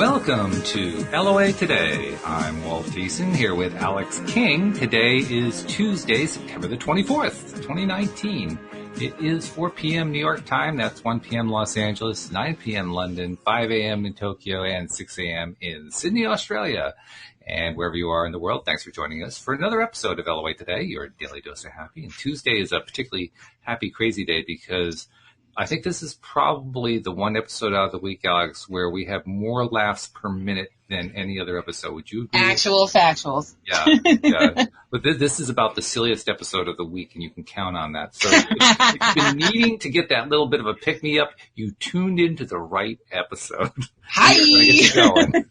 Welcome to LOA Today. I'm Walt Thiessen here with Alex King. Today is Tuesday, September the 24th, 2019. It is 4 p.m. New York time. That's 1 p.m. Los Angeles, 9 p.m. London, 5 a.m. in Tokyo, and 6 a.m. in Sydney, Australia. And wherever you are in the world, thanks for joining us for another episode of LOA Today, your daily dose of happy. And Tuesday is a particularly happy, crazy day because I think this is probably the one episode out of the week, Alex, where we have more laughs per minute than any other episode. Would you agree? Actual factuals. Yeah. But this is about the silliest episode of the week, and you can count on that. So if you've been needing to get that little bit of a pick-me-up, you tuned into the right episode. Hi! Get you going.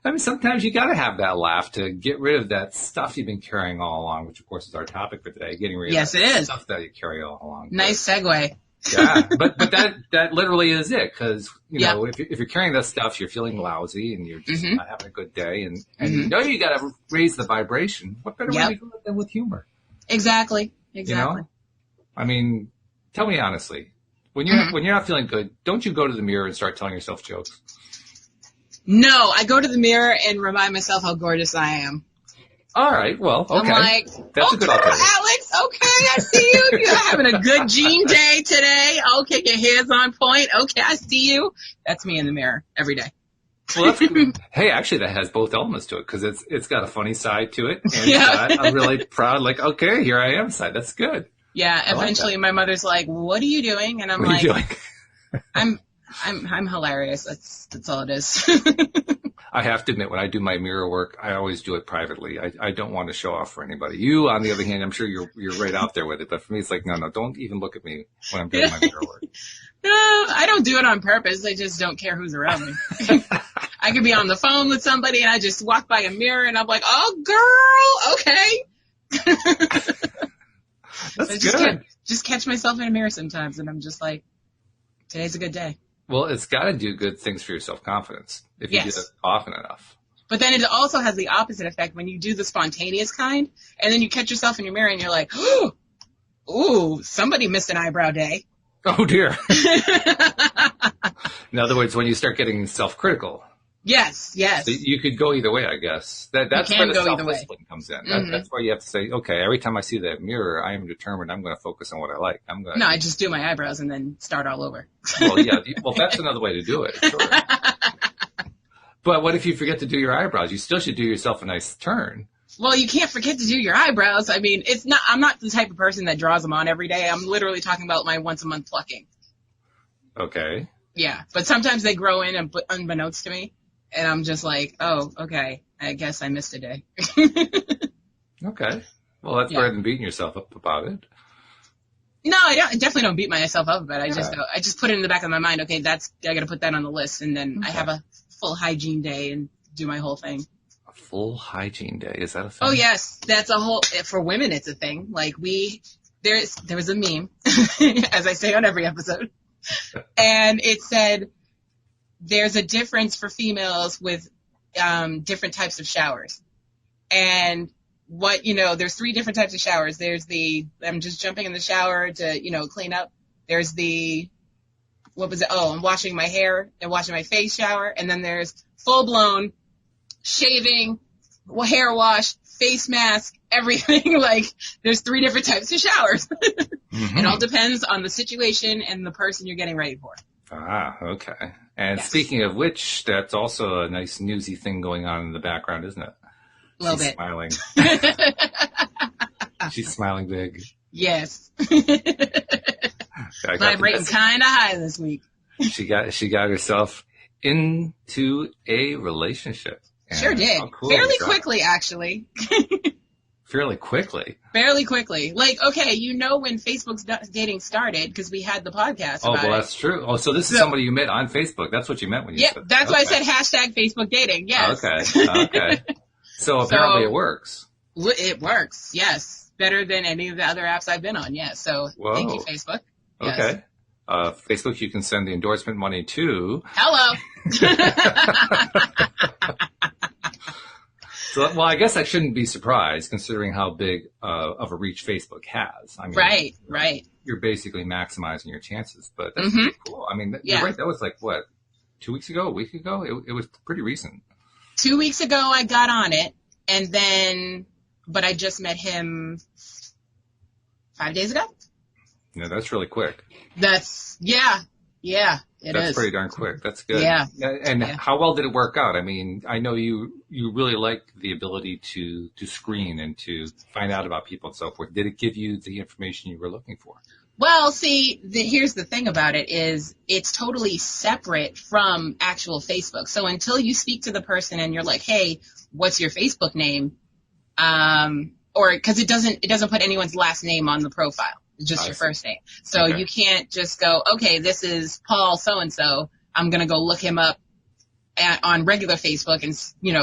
I mean, sometimes you got to have that laugh to get rid of that stuff you've been carrying all along, which, of course, is our topic for today, getting rid of that stuff that you carry all along. Nice segue. Yeah, but that literally is it, because, you know, if you're carrying that stuff, you're feeling lousy and you're just not having a good day, and you know you got to raise the vibration. What better way to do it than with humor? Exactly. You know? I mean, tell me honestly, when you're not feeling good, don't you go to the mirror and start telling yourself jokes? No, I go to the mirror and remind myself how gorgeous I am. All right, well, okay. I'm like, that's a good alternative. Alex, okay, I see you. You're having a good gene day today. Okay, your hair's on point. Okay, I see you. That's me in the mirror every day. Well, that's good. Hey, actually, that has both elements to it, because it's got a funny side to it, and I'm really proud. Like, okay, here I am side. That's good. Yeah. Eventually, my mother's like, "What are you doing?" And I'm what like, I'm hilarious. That's all it is. I have to admit, when I do my mirror work, I always do it privately. I don't want to show off for anybody. You, on the other hand, I'm sure you're right out there with it. But for me, it's like, no, don't even look at me when I'm doing my mirror work. No, I don't do it on purpose. I just don't care who's around me. I could be on the phone with somebody and I just walk by a mirror and I'm like, oh, girl, okay. That's so good. Just catch myself in a mirror sometimes and I'm just like, today's a good day. Well, it's got to do good things for your self-confidence if you do it often enough. But then it also has the opposite effect when you do the spontaneous kind, and then you catch yourself in your mirror and you're like, ooh, somebody missed an eyebrow day. Oh, dear. In other words, when you start getting self-critical. Yes. So you could go either way, I guess. That's where the self-discipline comes in. Mm-hmm. That's where you have to say, okay, every time I see that mirror, I am determined I'm going to focus on what I like. No, I just do my eyebrows and then start all over. Well, yeah. Well, that's another way to do it. Sure. But what if you forget to do your eyebrows? You still should do yourself a nice turn. Well, you can't forget to do your eyebrows. I mean, I'm not the type of person that draws them on every day. I'm literally talking about my once a month plucking. Okay. Yeah. But sometimes they grow in and unbeknownst to me. And I'm just like, oh, okay, I guess I missed a day. Okay. Well, that's better than beating yourself up about it. No, I definitely don't beat myself up about it. I just put it in the back of my mind, okay, I got to put that on the list. And then I have a full hygiene day and do my whole thing. A full hygiene day? Is that a thing? Oh, yes. That's for women, it's a thing. Like there was a meme, as I say on every episode. And it said, there's a difference for females with different types of showers. And there's 3 different types of showers. There's I'm just jumping in the shower to, clean up. There's I'm washing my hair and washing my face shower. And then there's full-blown shaving, hair wash, face mask, everything. Like, there's 3 different types of showers. Mm-hmm. It all depends on the situation and the person you're getting ready for. Ah, okay. And speaking of which, that's also a nice newsy thing going on in the background, isn't it? A little bit. Smiling. She's smiling big. Yes. Vibrating kind of high this week. She got herself into a relationship. Sure did. Cool fairly quickly, actually. Fairly quickly? Fairly quickly. Like, okay, when Facebook's dating started, because we had the podcast about it. Oh, well, that's true. Oh, so this is somebody you met on Facebook. That's what you meant when you said that. That's why I said hashtag Facebook dating, yes. Okay. So apparently it works. It works, yes. Better than any of the other apps I've been on, yes. So thank you, Facebook. Okay. Yes. Facebook, you can send the endorsement money to... Hello. So, well, I guess I shouldn't be surprised considering how big of a reach Facebook has. I mean, right. You're basically maximizing your chances, but that's pretty cool. I mean, you're right. That was like, what, 2 weeks ago, a week ago? It was pretty recent. 2 weeks ago, I got on it, but I just met him 5 days ago. No, that's really quick. Yeah, it is. That's pretty darn quick. That's good. Yeah. And how well did it work out? I mean, I know you really liked the ability to screen and to find out about people and so forth. Did it give you the information you were looking for? Well, see, here's the thing about it is it's totally separate from actual Facebook. So until you speak to the person and you're like, hey, what's your Facebook name? Or because it doesn't put anyone's last name on the profile. It's just your first name. So you can't just go, okay, this is Paul so-and-so. I'm going to go look him up on regular Facebook and,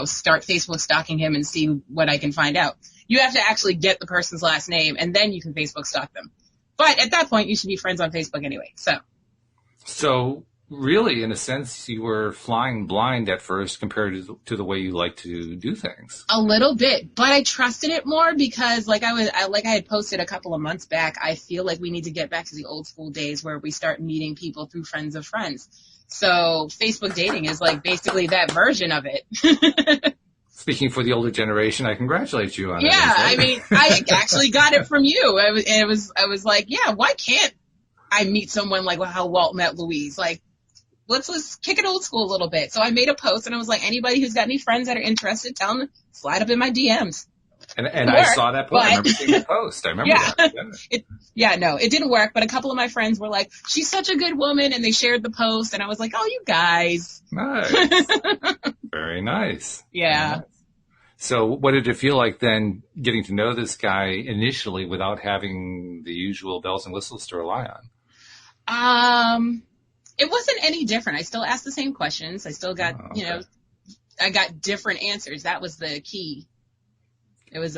start Facebook stalking him and see what I can find out. You have to actually get the person's last name and then you can Facebook stalk them. But at that point, you should be friends on Facebook anyway. So really, in a sense, you were flying blind at first compared to the way you like to do things. A little bit, but I trusted it more because, like I had posted a couple of months back, I feel like we need to get back to the old school days where we start meeting people through friends of friends. So Facebook dating is like basically that version of it. Speaking for the older generation, I congratulate you on it. Yeah, I mean, I actually got it from you. I was like, yeah, why can't I meet someone like how Walt met Louise? Like, let's kick it old school a little bit. So I made a post and I was like, anybody who's got any friends that are interested, tell them to slide up in my DMs. And I saw that post. I remember seeing the post. I remember that. No, it didn't work. But a couple of my friends were like, she's such a good woman. And they shared the post. And I was like, oh, you guys. Nice. Very nice. Yeah. Very nice. So what did it feel like then getting to know this guy initially without having the usual bells and whistles to rely on? It wasn't any different. I still asked the same questions. I still got, I got different answers. That was the key. It was,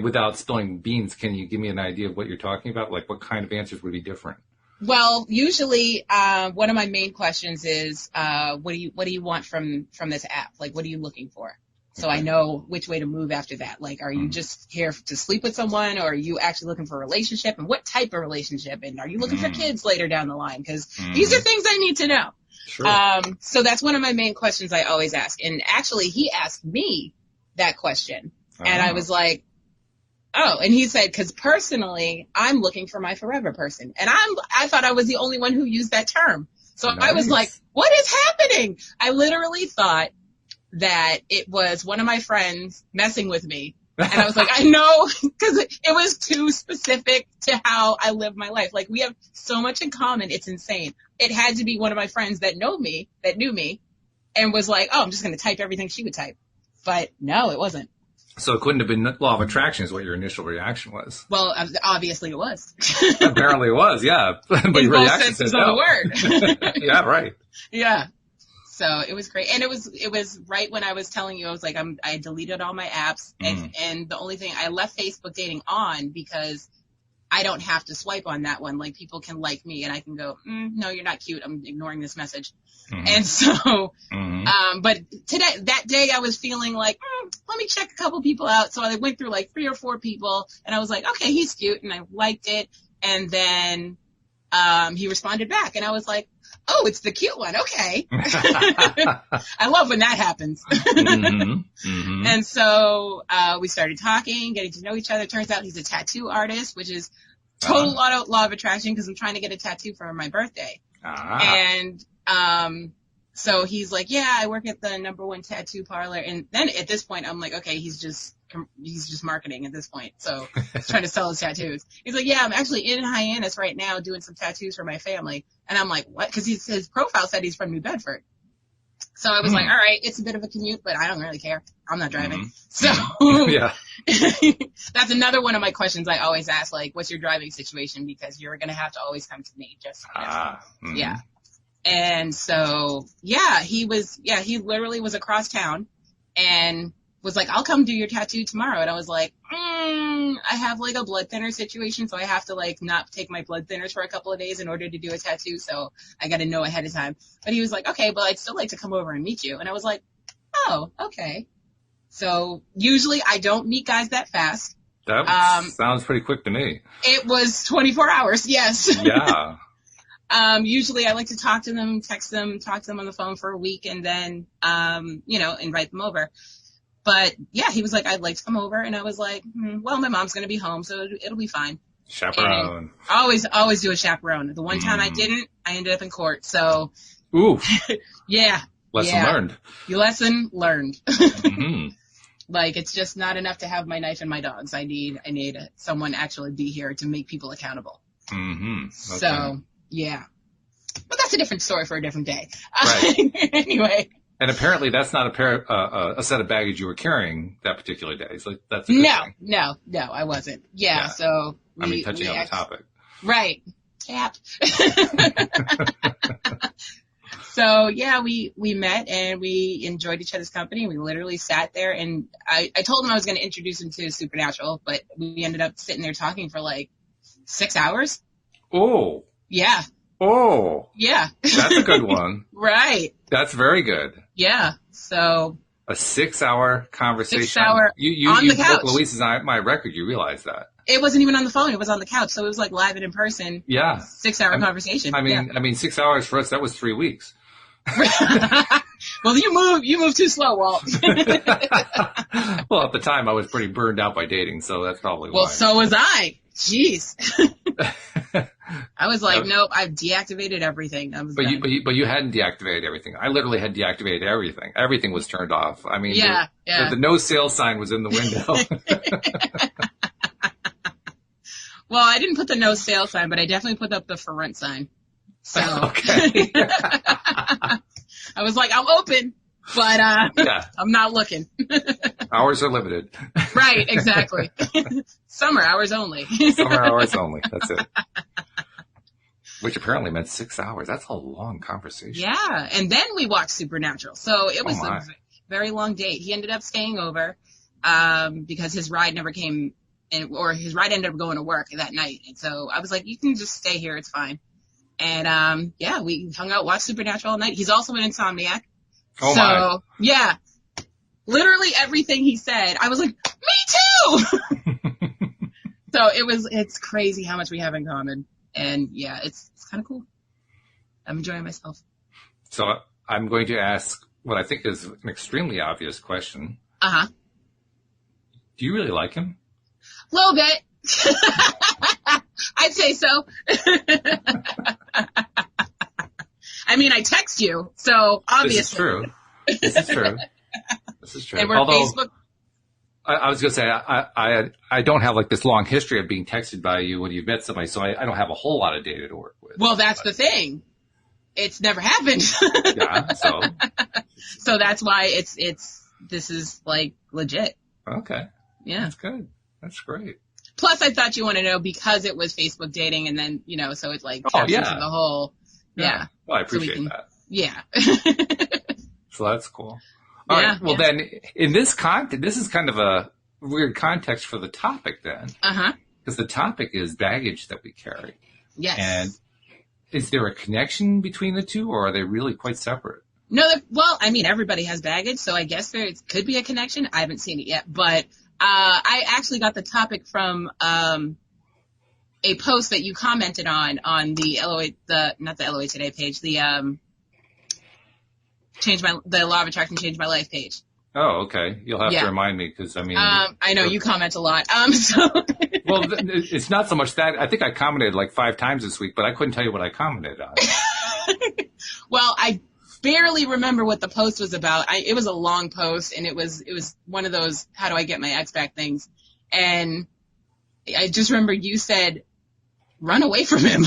without spilling beans, can you give me an idea of what you're talking about? Like what kind of answers would be different? Well, usually, one of my main questions is, what do you want from this app? Like, what are you looking for? So I know which way to move after that. Like, are you just here to sleep with someone, or are you actually looking for a relationship, and what type of relationship? And are you looking for kids later down the line? Because these are things I need to know. Sure. So that's one of my main questions I always ask. And actually, he asked me that question, and I was like, oh, and he said, because personally, I'm looking for my forever person, and I thought I was the only one who used that term. So nice. I was like, what is happening? I literally thought that it was one of my friends messing with me. And I was like, I know, because it was too specific to how I live my life. Like, we have so much in common. It's insane. It had to be one of my friends that knew me, and was like, oh, I'm just going to type everything she would type. But no, it wasn't. So it couldn't have been law of attraction is what your initial reaction was. Well, obviously it was. Apparently it was, yeah. But in your both reaction senses said of no. the word. Yeah, right. Yeah. So it was great. And it was right when I was telling you, I was like, I deleted all my apps and the only thing I left Facebook dating on because I don't have to swipe on that one. Like, people can like me and I can go, no, you're not cute. I'm ignoring this message. And so, but that day I was feeling like, let me check a couple people out. So I went through like 3 or 4 people and I was like, okay, he's cute. And I liked it. And then, he responded back and I was like, oh, it's the cute one. Okay. I love when that happens. And so, we started talking, getting to know each other. Turns out he's a tattoo artist, which is total law of attraction because I'm trying to get a tattoo for my birthday. And, so he's like, yeah, I work at the #1 tattoo parlor. And then at this point, I'm like, okay, he's just marketing at this point. So he's trying to sell his tattoos. He's like, yeah, I'm actually in Hyannis right now doing some tattoos for my family. And I'm like, what? Because his profile said he's from New Bedford. So I was like, all right, it's a bit of a commute, but I don't really care. I'm not driving. So yeah. That's another one of my questions I always ask, like, what's your driving situation? Because you're going to have to always come to me. Yeah. And so, he literally was across town and was like, I'll come do your tattoo tomorrow. And I was like, I have like a blood thinner situation. So I have to like not take my blood thinners for a couple of days in order to do a tattoo. So I got to know ahead of time. But he was like, okay, but I'd still like to come over and meet you. And I was like, oh, okay. So usually I don't meet guys that fast. That sounds pretty quick to me. It was 24 hours. Yes. Yeah. Usually I like to talk to them, text them, talk to them on the phone for a week, and then, invite them over. But yeah, he was like, I'd like to come over. And I was like, well, my mom's going to be home, so it'll be fine. Chaperone. And always do a chaperone. The one time I didn't, I ended up in court. So, ooh, yeah. Lesson learned. Lesson learned. Mm-hmm. Like, it's just not enough to have my knife and my dogs. I need someone actually be here to make people accountable. Mm-hmm. Okay. So, yeah. But that's a different story for a different day. Right. Anyway. And apparently that's not a set of baggage you were carrying that particular day. So that's a good thing. No, I wasn't. Yeah. So touching on the topic. Right. Tap. So yeah, we met and we enjoyed each other's company. We literally sat there, and I told him I was going to introduce him to Supernatural, but we ended up sitting there talking for like 6 hours. Oh. Yeah. Oh. Yeah. That's a good one. Right. That's very good. Yeah. So. A 6-hour conversation. 6 hour you on the couch. broke Luis's my record. You realize that. It wasn't even on the phone. It was on the couch. So it was like live and in person. Yeah. 6-hour conversation. I mean, 6 hours for us, that was 3 weeks. Well, you move too slow, Walt. Well, at the time I was pretty burned out by dating, so that's probably why. Well, so was I. Jeez. I was like, nope, I've deactivated everything. But you hadn't deactivated everything. I literally had deactivated everything. Everything was turned off. I mean, the no sale sign was in the window. Well, I didn't put the no sale sign, but I definitely put up the for rent sign. So okay. I was like, I'm open, but I'm not looking. Hours are limited. Right, exactly. Summer hours only. Summer hours only. That's it. Which apparently meant 6 hours. That's a long conversation. Yeah, and then we watched Supernatural. So it was a very long date. He ended up staying over because his ride never came, or his ride ended up going to work that night. And so I was like, you can just stay here. It's fine. And, we hung out, watched Supernatural all night. He's also an insomniac. Oh, my. Yeah, literally everything he said, I was like, me too! So it's crazy how much we have in common. And yeah, it's kind of cool. I'm enjoying myself. So I'm going to ask what I think is an extremely obvious question. Uh-huh. Do you really like him? A little bit. I'd say so. I mean, I text you, so obviously. This is true. And we're Facebook. I was going to say, I don't have like this long history of being texted by you when you've met somebody, so I don't have a whole lot of data to work with. Well, that's the thing. It's never happened. Yeah, so. So that's why this is like legit. Okay. Yeah. That's good. That's great. Plus, I thought you want to know because it was Facebook dating, and then, so it's like captures the whole. Yeah. Well, I appreciate that. Yeah. So that's cool. All right. Well, then, in this context, this is kind of a weird context for the topic then. Uh-huh. Because the topic is baggage that we carry. Yes. And is there a connection between the two, or are they really quite separate? No, well, I mean, everybody has baggage, so I guess there could be a connection. I haven't seen it yet, but I actually got the topic from a post that you commented on the not the LOA Today page, the Law of Attraction Changed My Life page. Oh, okay. You'll have to remind me because, I mean... I know you comment a lot. So Well, it's not so much that. I think I commented like 5 times this week, but I couldn't tell you what I commented on. Well, I barely remember what the post was about. It was a long post, and it was one of those how do I get my ex back things. And I just remember you said, run away from him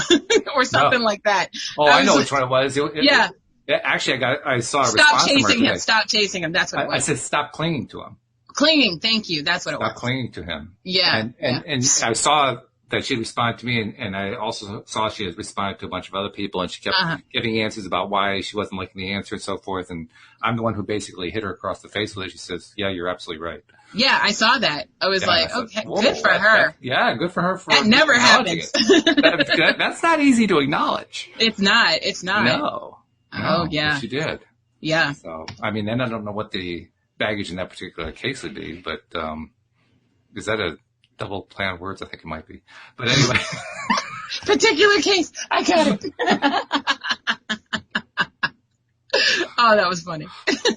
or something like that. Oh, I know which one it was. Yeah. Actually, I saw a response Stop chasing him. Stop chasing him. That's what it was. I said, stop clinging to him. Clinging. Thank you. That's what it was. Stop clinging to him. Yeah. And I saw that she responded to me, and I also saw she had responded to a bunch of other people, and she kept giving answers about why she wasn't liking the answer and so forth. And I'm the one who basically hit her across the face with it. She says, yeah, you're absolutely right. Yeah, I saw that. I was okay, good for her. Good for her. That never happens. That's not easy to acknowledge. It's not. It's not. No. Oh, yeah. She did. Yeah. So, I mean, and I don't know what the baggage in that particular case would be, but is that a double play on words? I think it might be. But anyway. Particular case. I got it. Oh, that was funny.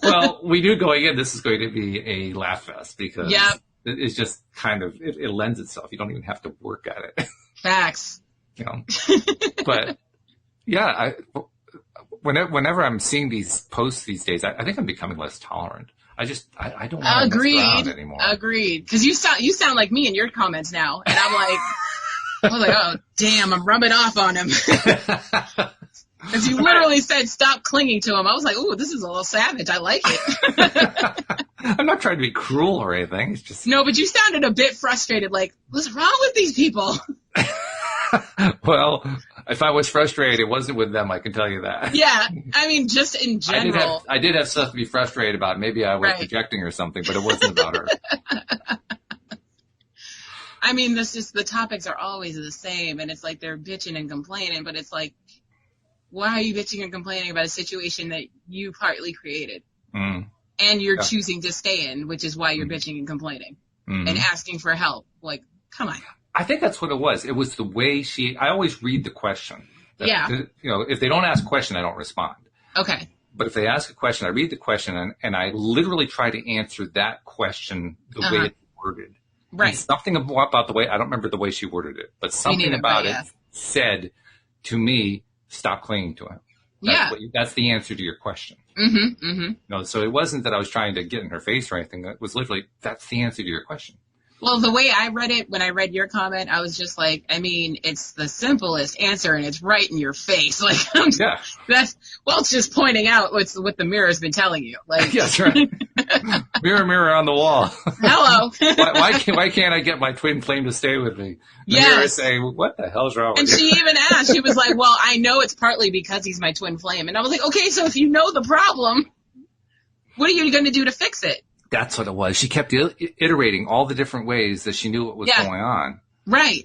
Well, we knew going in this is going to be a laugh fest because Yep. it's just kind of, it lends itself. You don't even have to work at it. Facts. You know, but yeah, whenever I'm seeing these posts these days, I think I'm becoming less tolerant. I don't want to mess around anymore. Agreed. Because you sound like me in your comments now, and I'm like, I was like, oh damn, I'm rubbing off on him. Because you literally said stop clinging to him. I was like, ooh, this is a little savage. I like it. I'm not trying to be cruel or anything. It's just no, but you sounded a bit frustrated. Like, what's wrong with these people? Well, if I was frustrated, it wasn't with them. I can tell you that. Yeah, I mean, just in general. I did have stuff to be frustrated about. Maybe I was projecting or something, but it wasn't about her. I mean, the topics are always the same, and it's like they're bitching and complaining, but it's like, why are you bitching and complaining about a situation that you partly created? Mm. And you're choosing to stay in, which is why you're bitching and complaining and asking for help. Like, come on. I think that's what it was. It was the way I always read the question. You know, if they don't ask a question, I don't respond. Okay. But if they ask a question, I read the question and I literally try to answer that question the way it's worded. Right. And something about the way, I don't remember the way she worded it, but something about it said to me, stop clinging to him. That's the answer to your question. Mm-hmm, mm-hmm. You know, so it wasn't that I was trying to get in her face or anything. It was literally, that's the answer to your question. Well, the way I read it, when I read your comment, I was just like, I mean, it's the simplest answer and it's right in your face. Like, it's just pointing out what the mirror's been telling you. Like, yes, right. Mirror, mirror on the wall. Hello. why can't I get my twin flame to stay with me? The mirror saying, what the hell's wrong with you? And she even asked, she was like, well, I know it's partly because he's my twin flame. And I was like, okay, so if you know the problem, what are you going to do to fix it? That's what it was. She kept iterating all the different ways that she knew what was going on. Right.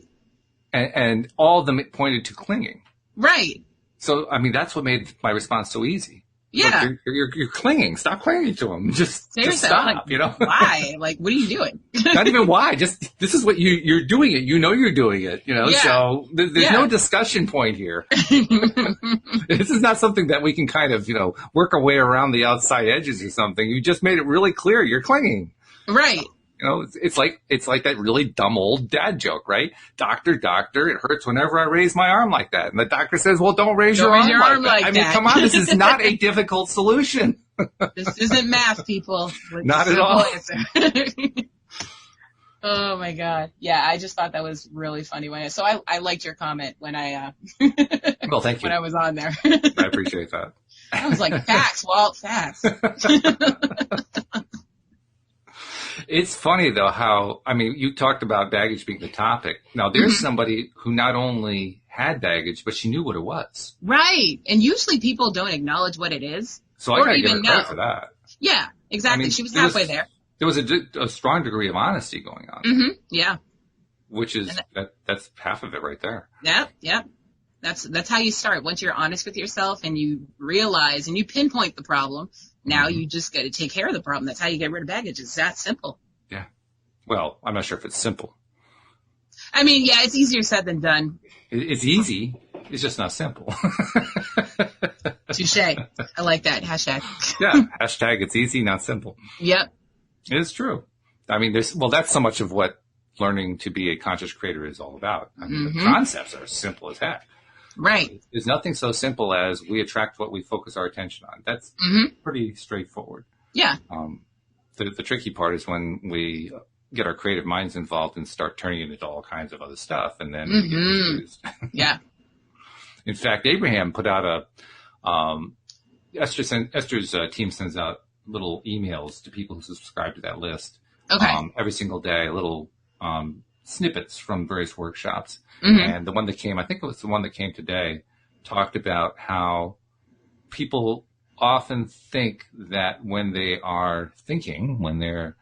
And all of them pointed to clinging. Right. So, I mean, that's what made my response so easy. Yeah. Look, you're clinging. Stop clinging to him. Just stop, like, you know? Why? Like, what are you doing? Not even why. Just, this is what you're doing it. You know you're doing it, you know? Yeah. So there's no discussion point here. This is not something that we can kind of, you know, work our way around the outside edges or something. You just made it really clear you're clinging. Right. You know, it's like that really dumb old dad joke, right? Doctor, it hurts whenever I raise my arm like that. And the doctor says, well, don't raise your arm like that. I mean, come on, this is not a difficult solution. This isn't math, people. Not at all. Oh my God. Yeah, I just thought that was really funny so I liked your comment when I well, thank you. When I was on there. I appreciate that. I was like, facts, Walt, facts. It's funny, though, how, I mean, you talked about baggage being the topic. Now, there's somebody who not only had baggage, but she knew what it was. Right. And usually people don't acknowledge what it is. So I got to give her credit for that. Yeah, exactly. I mean, she was halfway there. There was a strong degree of honesty going on. Mm-hmm. Yeah. Which is, that's half of it right there. Yeah. That's how you start. Once you're honest with yourself and you realize and you pinpoint the problem, now you just got to take care of the problem. That's how you get rid of baggage. It's that simple. Yeah. Well, I'm not sure if it's simple. I mean, yeah, it's easier said than done. It's easy. It's just not simple. Touche. I like that. Hashtag. Yeah. Hashtag it's easy, not simple. Yep. It's true. I mean, that's so much of what learning to be a conscious creator is all about. I mean, the concepts are simple as heck. Right. There's nothing so simple as we attract what we focus our attention on. That's pretty straightforward. Yeah. The tricky part is when we get our creative minds involved and start turning it into all kinds of other stuff, and then we get confused. Yeah. In fact, Abraham put out Esther's team sends out little emails to people who subscribe to that list. Okay. Every single day, little snippets from various workshops. And the one that came, I think it was the one that came today, talked about how people often think that when they are thinking, when they're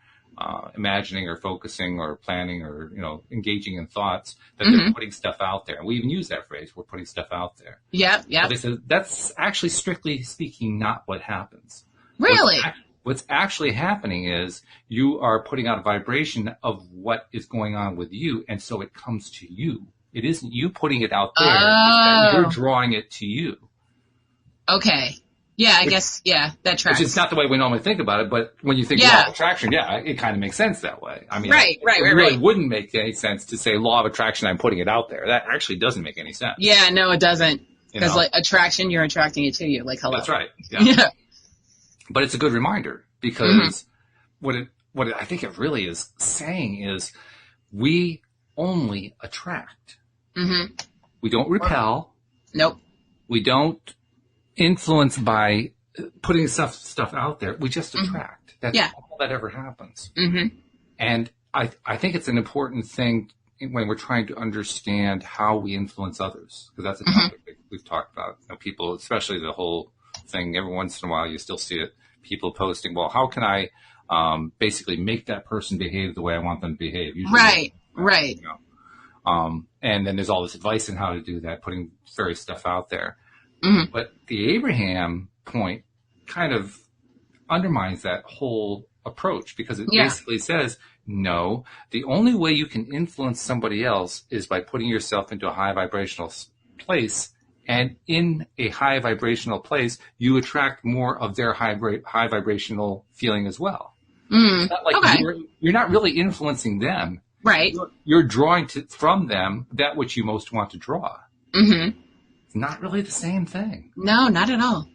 imagining or focusing or planning or, you know, engaging in thoughts, that they're putting stuff out there. And we even use that phrase, we're putting stuff out there. Yeah. But they said that's actually, strictly speaking, not what happens. Really? What's actually happening is you are putting out a vibration of what is going on with you, and so it comes to you. It isn't you putting it out there. Oh. You're drawing it to you. Okay. Yeah, I guess, that tracks. Which is not the way we normally think about it, but when you think law of attraction, it kind of makes sense that way. I mean, it really wouldn't make any sense to say law of attraction, I'm putting it out there. That actually doesn't make any sense. Yeah, no, it doesn't. Because like attraction, you're attracting it to you. Like, hello. That's right. Yeah. But it's a good reminder because what I think it really is saying is we only attract. Mm-hmm. We don't repel. Nope. We don't influence by putting stuff out there. We just attract. That's all that ever happens. Mm-hmm. And I think it's an important thing when we're trying to understand how we influence others, because that's a topic that we've talked about. People, especially the whole thing, every once in a while you still see it, people posting, well, how can I basically make that person behave the way I want them to behave? Usually, right. You know. And then there's all this advice on how to do that, putting various stuff out there. Mm-hmm. But the Abraham point kind of undermines that whole approach, because it basically says, no, the only way you can influence somebody else is by putting yourself into a high vibrational place. And in a high vibrational place, you attract more of their high vibrational feeling as well. It's not like you're not really influencing them. Right. You're drawing from them that which you most want to draw. Mm-hmm. It's not really the same thing. No, not at all.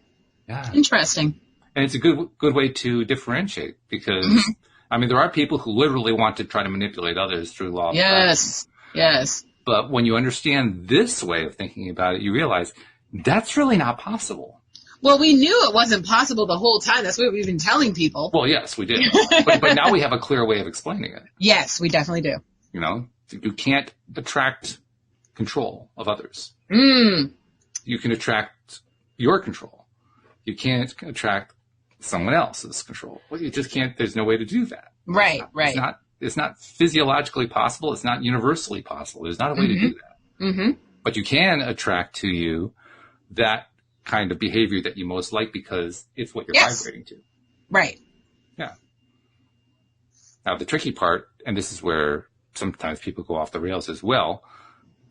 Yeah. Interesting. And it's a good way to differentiate, because, I mean, there are people who literally want to try to manipulate others through law of attraction. Yes. But when you understand this way of thinking about it, you realize that's really not possible. Well, we knew it wasn't possible the whole time. That's what we've been telling people. Well, yes, we did. but now we have a clear way of explaining it. Yes, we definitely do. You know, you can't attract control of others. You can attract your control. You can't attract someone else's control. Well, you just can't. There's no way to do that. Right. It's not physiologically possible. It's not universally possible. There's not a way to do that. Mm-hmm. But you can attract to you that kind of behavior that you most like, because it's what you're vibrating to. Right. Yeah. Now, the tricky part, and this is where sometimes people go off the rails as well,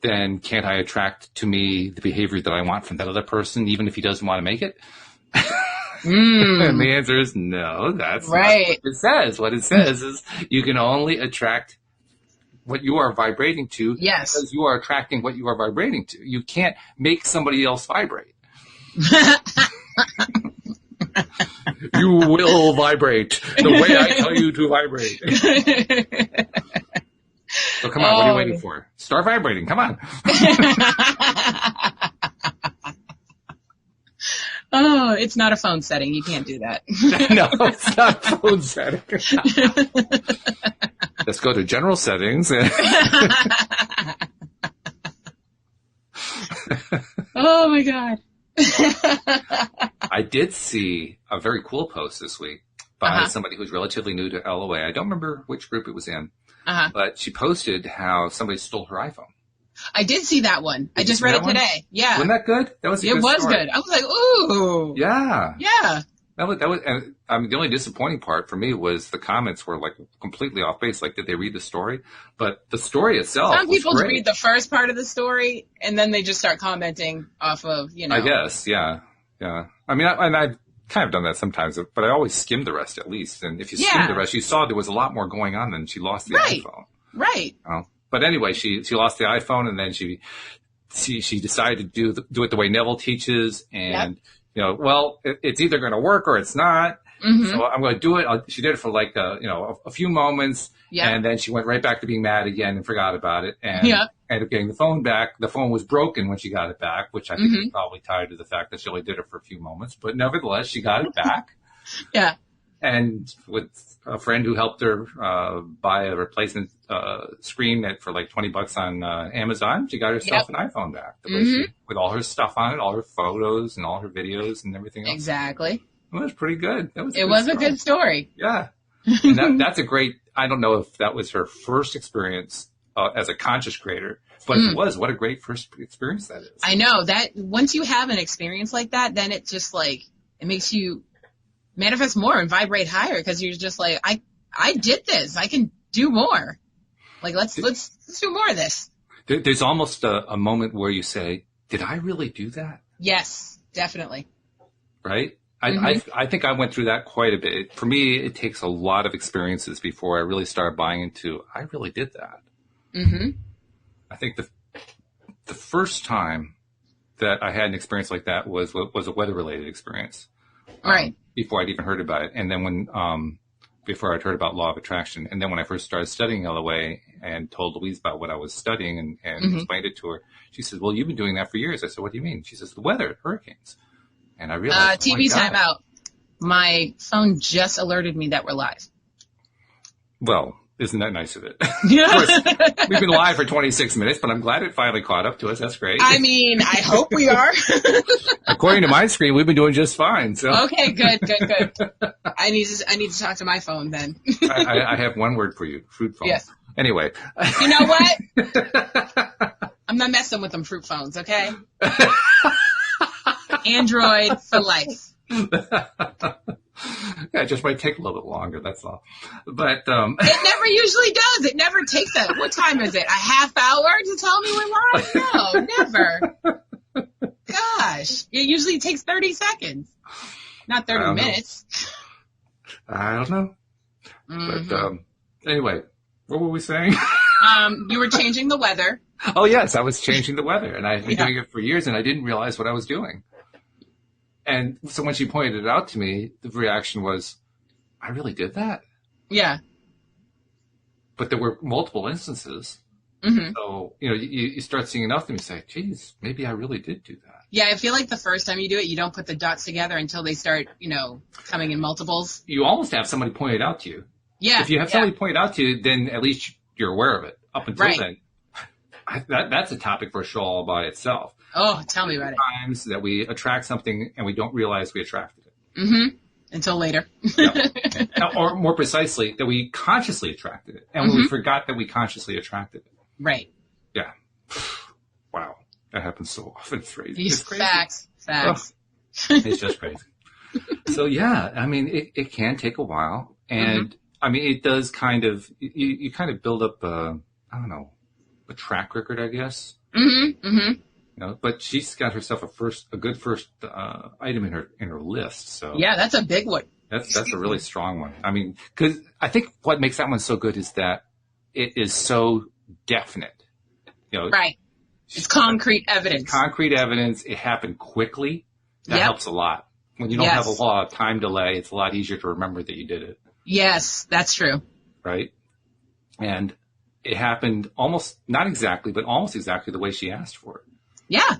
then can't I attract to me the behavior that I want from that other person, even if he doesn't want to make it? And the answer is no, that's not what it says. What it says is you can only attract what you are vibrating to, because you are attracting what you are vibrating to. You can't make somebody else vibrate. You will vibrate the way I tell you to vibrate. So come on, what are you waiting for? Start vibrating, come on. Oh, it's not a phone setting. You can't do that. No, it's not a phone setting. Let's go to general settings. Oh, my God. I did see a very cool post this week by somebody who's relatively new to LOA. I don't remember which group it was in, but she posted how somebody stole her iPhone. I did see that one. I just read it today. Yeah. Wasn't that good? That was a good story. Good. I was like, ooh. Yeah. Yeah. That was, and I mean, the only disappointing part for me was the comments were like completely off base. Like, did they read the story? But the story itself. Some people read the first part of the story and then they just start commenting off of, I guess, yeah. I mean, I've kind of done that sometimes, but I always skim the rest at least. And if you skim the rest, you saw there was a lot more going on than she lost the iPhone. Right. But anyway, she lost the iPhone, and then she decided to do it the way Neville teaches, and well, it's either going to work or it's not. Mm-hmm. So I'm going to do it. She did it for like a few moments, and then she went right back to being mad again and forgot about it, and ended up getting the phone back. The phone was broken when she got it back, which I think was probably tied to the fact that she only did it for a few moments, but nevertheless, she got it back. Yeah. And with a friend who helped her buy a replacement screen for like $20 on Amazon, she got herself an iPhone back with all her stuff on it, all her photos and all her videos and everything else. Exactly. It was pretty good. It was a good story. Yeah. And that's a great, I don't know if that was her first experience as a conscious creator, but if it was, what a great first experience that is. I know that once you have an experience like that, then it just like, it makes you manifest more and vibrate higher, because you're just like, I did this. I can do more. Like, let's do more of this. There's almost a moment where you say, did I really do that? Yes, definitely. Right? Mm-hmm. I think I went through that quite a bit. For me, it takes a lot of experiences before I really start buying into, I really did that. Mm-hmm. I think the first time that I had an experience like that was a weather-related experience. Right. Before I'd even heard about it. And then before I'd heard about law of attraction. And then when I first started studying LOA and told Louise about what I was studying and Mm-hmm. explained it to her, she says, well, you've been doing that for years. I said, what do you mean? She says, the weather, hurricanes. And I realized, TV timeout. My phone just alerted me that we're live. Well, isn't that nice of it? Yeah. Of course, we've been live for 26 minutes, but I'm glad it finally caught up to us. That's great. I mean, I hope we are. According to my screen, we've been doing just fine. So Okay, good. I need to talk to my phone then. I have one word for you, fruit phone. Yes. Anyway. You know what? I'm not messing with them fruit phones, okay? Android for life. Yeah, it just might take a little bit longer, that's all. But It never usually does. It never takes that. What time is it? A half hour to tell me we're live? No, never. Gosh. It usually takes 30 seconds. Not 30 minutes. I don't know. Mm-hmm. But anyway, what were we saying? You were changing the weather. Oh, yes, I was changing the weather, and I've been doing it for years, and I didn't realize what I was doing. And so when she pointed it out to me, the reaction was, I really did that? Yeah. But there were multiple instances. Mm-hmm. So, you start seeing enough and you say, geez, maybe I really did do that. Yeah, I feel like the first time you do it, you don't put the dots together until they start, coming in multiples. You almost have somebody point it out to you. Yeah. If you have somebody point it out to you, then at least you're aware of it. Up until then, that's a topic for a show all by itself. Oh, tell me about it. Times that we attract something and we don't realize we attracted it. Mm-hmm. Until later. Or more precisely, that we consciously attracted it. And we forgot that we consciously attracted it. Right. Yeah. Wow. That happens so often. It's crazy. These it's crazy. Facts. Oh, it's just crazy. So, yeah, I mean, it can take a while. And, I mean, it does kind of, you kind of build up, a track record, I guess. Mm-hmm. Mm-hmm. But she's got herself a good first item in her list. So yeah, that's a big one. That's a really strong one. I mean, because I think what makes that one so good is that it is so definite. Right. It's concrete evidence. Concrete evidence. It happened quickly. That helps a lot. When you don't have a lot of time delay, it's a lot easier to remember that you did it. Yes, that's true. Right. And it happened almost, not exactly, but almost exactly the way she asked for it. Yeah.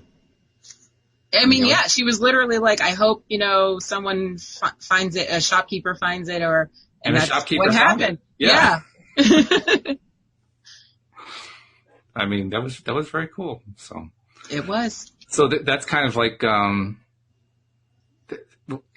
I mean, she was literally like, I hope, someone finds it, a shopkeeper finds it, and that's shopkeeper what found happened. It. Yeah. I mean, that was very cool. So it was. So that's kind of like,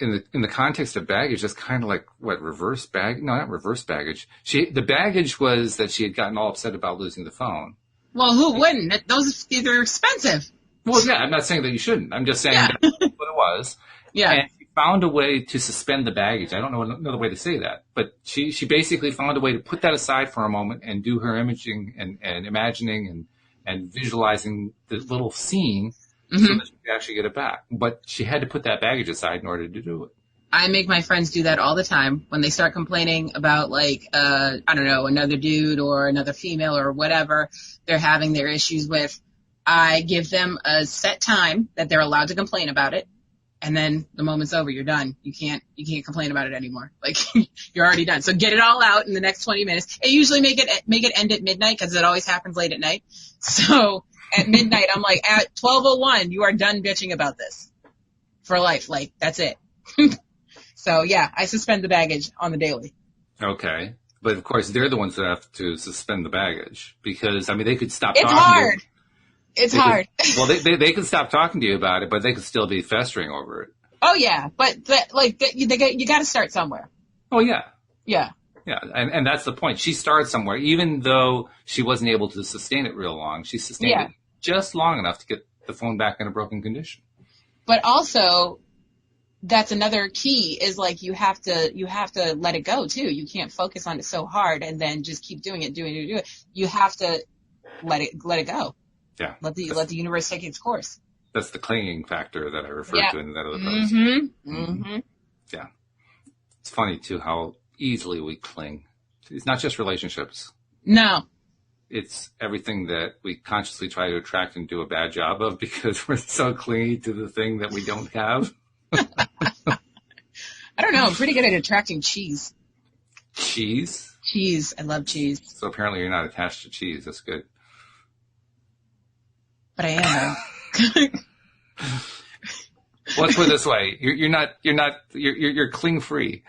in the context of baggage, that's kind of like reverse baggage? No, not reverse baggage. The baggage was that she had gotten all upset about losing the phone. Well, who wouldn't? They're expensive. Well, yeah, I'm not saying that you shouldn't. I'm just saying that's what it was. Yeah. And she found a way to suspend the baggage. I don't know another way to say that. But she basically found a way to put that aside for a moment and do her imaging and imagining and visualizing the little scene so that she could actually get it back. But she had to put that baggage aside in order to do it. I make my friends do that all the time when they start complaining about another dude or another female or whatever they're having their issues with. I give them a set time that they're allowed to complain about it. And then the moment's over, you're done. You can't complain about it anymore. Like you're already done. So get it all out in the next 20 minutes. And usually make it end at midnight because it always happens late at night. So at midnight, I'm like, at 12:01, you are done bitching about this for life. Like that's it. So yeah, I suspend the baggage on the daily. Okay. But of course, they're the ones that have to suspend the baggage because, I mean, they could stop talking. It's hard. It's hard. Well, they can stop talking to you about it, but they could still be festering over it. Oh yeah, but you got to start somewhere. Oh yeah. Yeah. Yeah, and that's the point. She started somewhere, even though she wasn't able to sustain it real long. She sustained it just long enough to get the phone back in a broken condition. But also, that's another key is like you have to let it go too. You can't focus on it so hard and then just keep doing it. You have to let it go. Yeah. Let the universe take its course. That's the clinging factor that I referred to in that other post. Yeah. It's funny, too, how easily we cling. It's not just relationships. No. It's everything that we consciously try to attract and do a bad job of because we're so clingy to the thing that we don't have. I don't know. I'm pretty good at attracting cheese. Cheese? Cheese. I love cheese. So apparently you're not attached to cheese. That's good. But I am. Well, let's put it this way. You're cling free.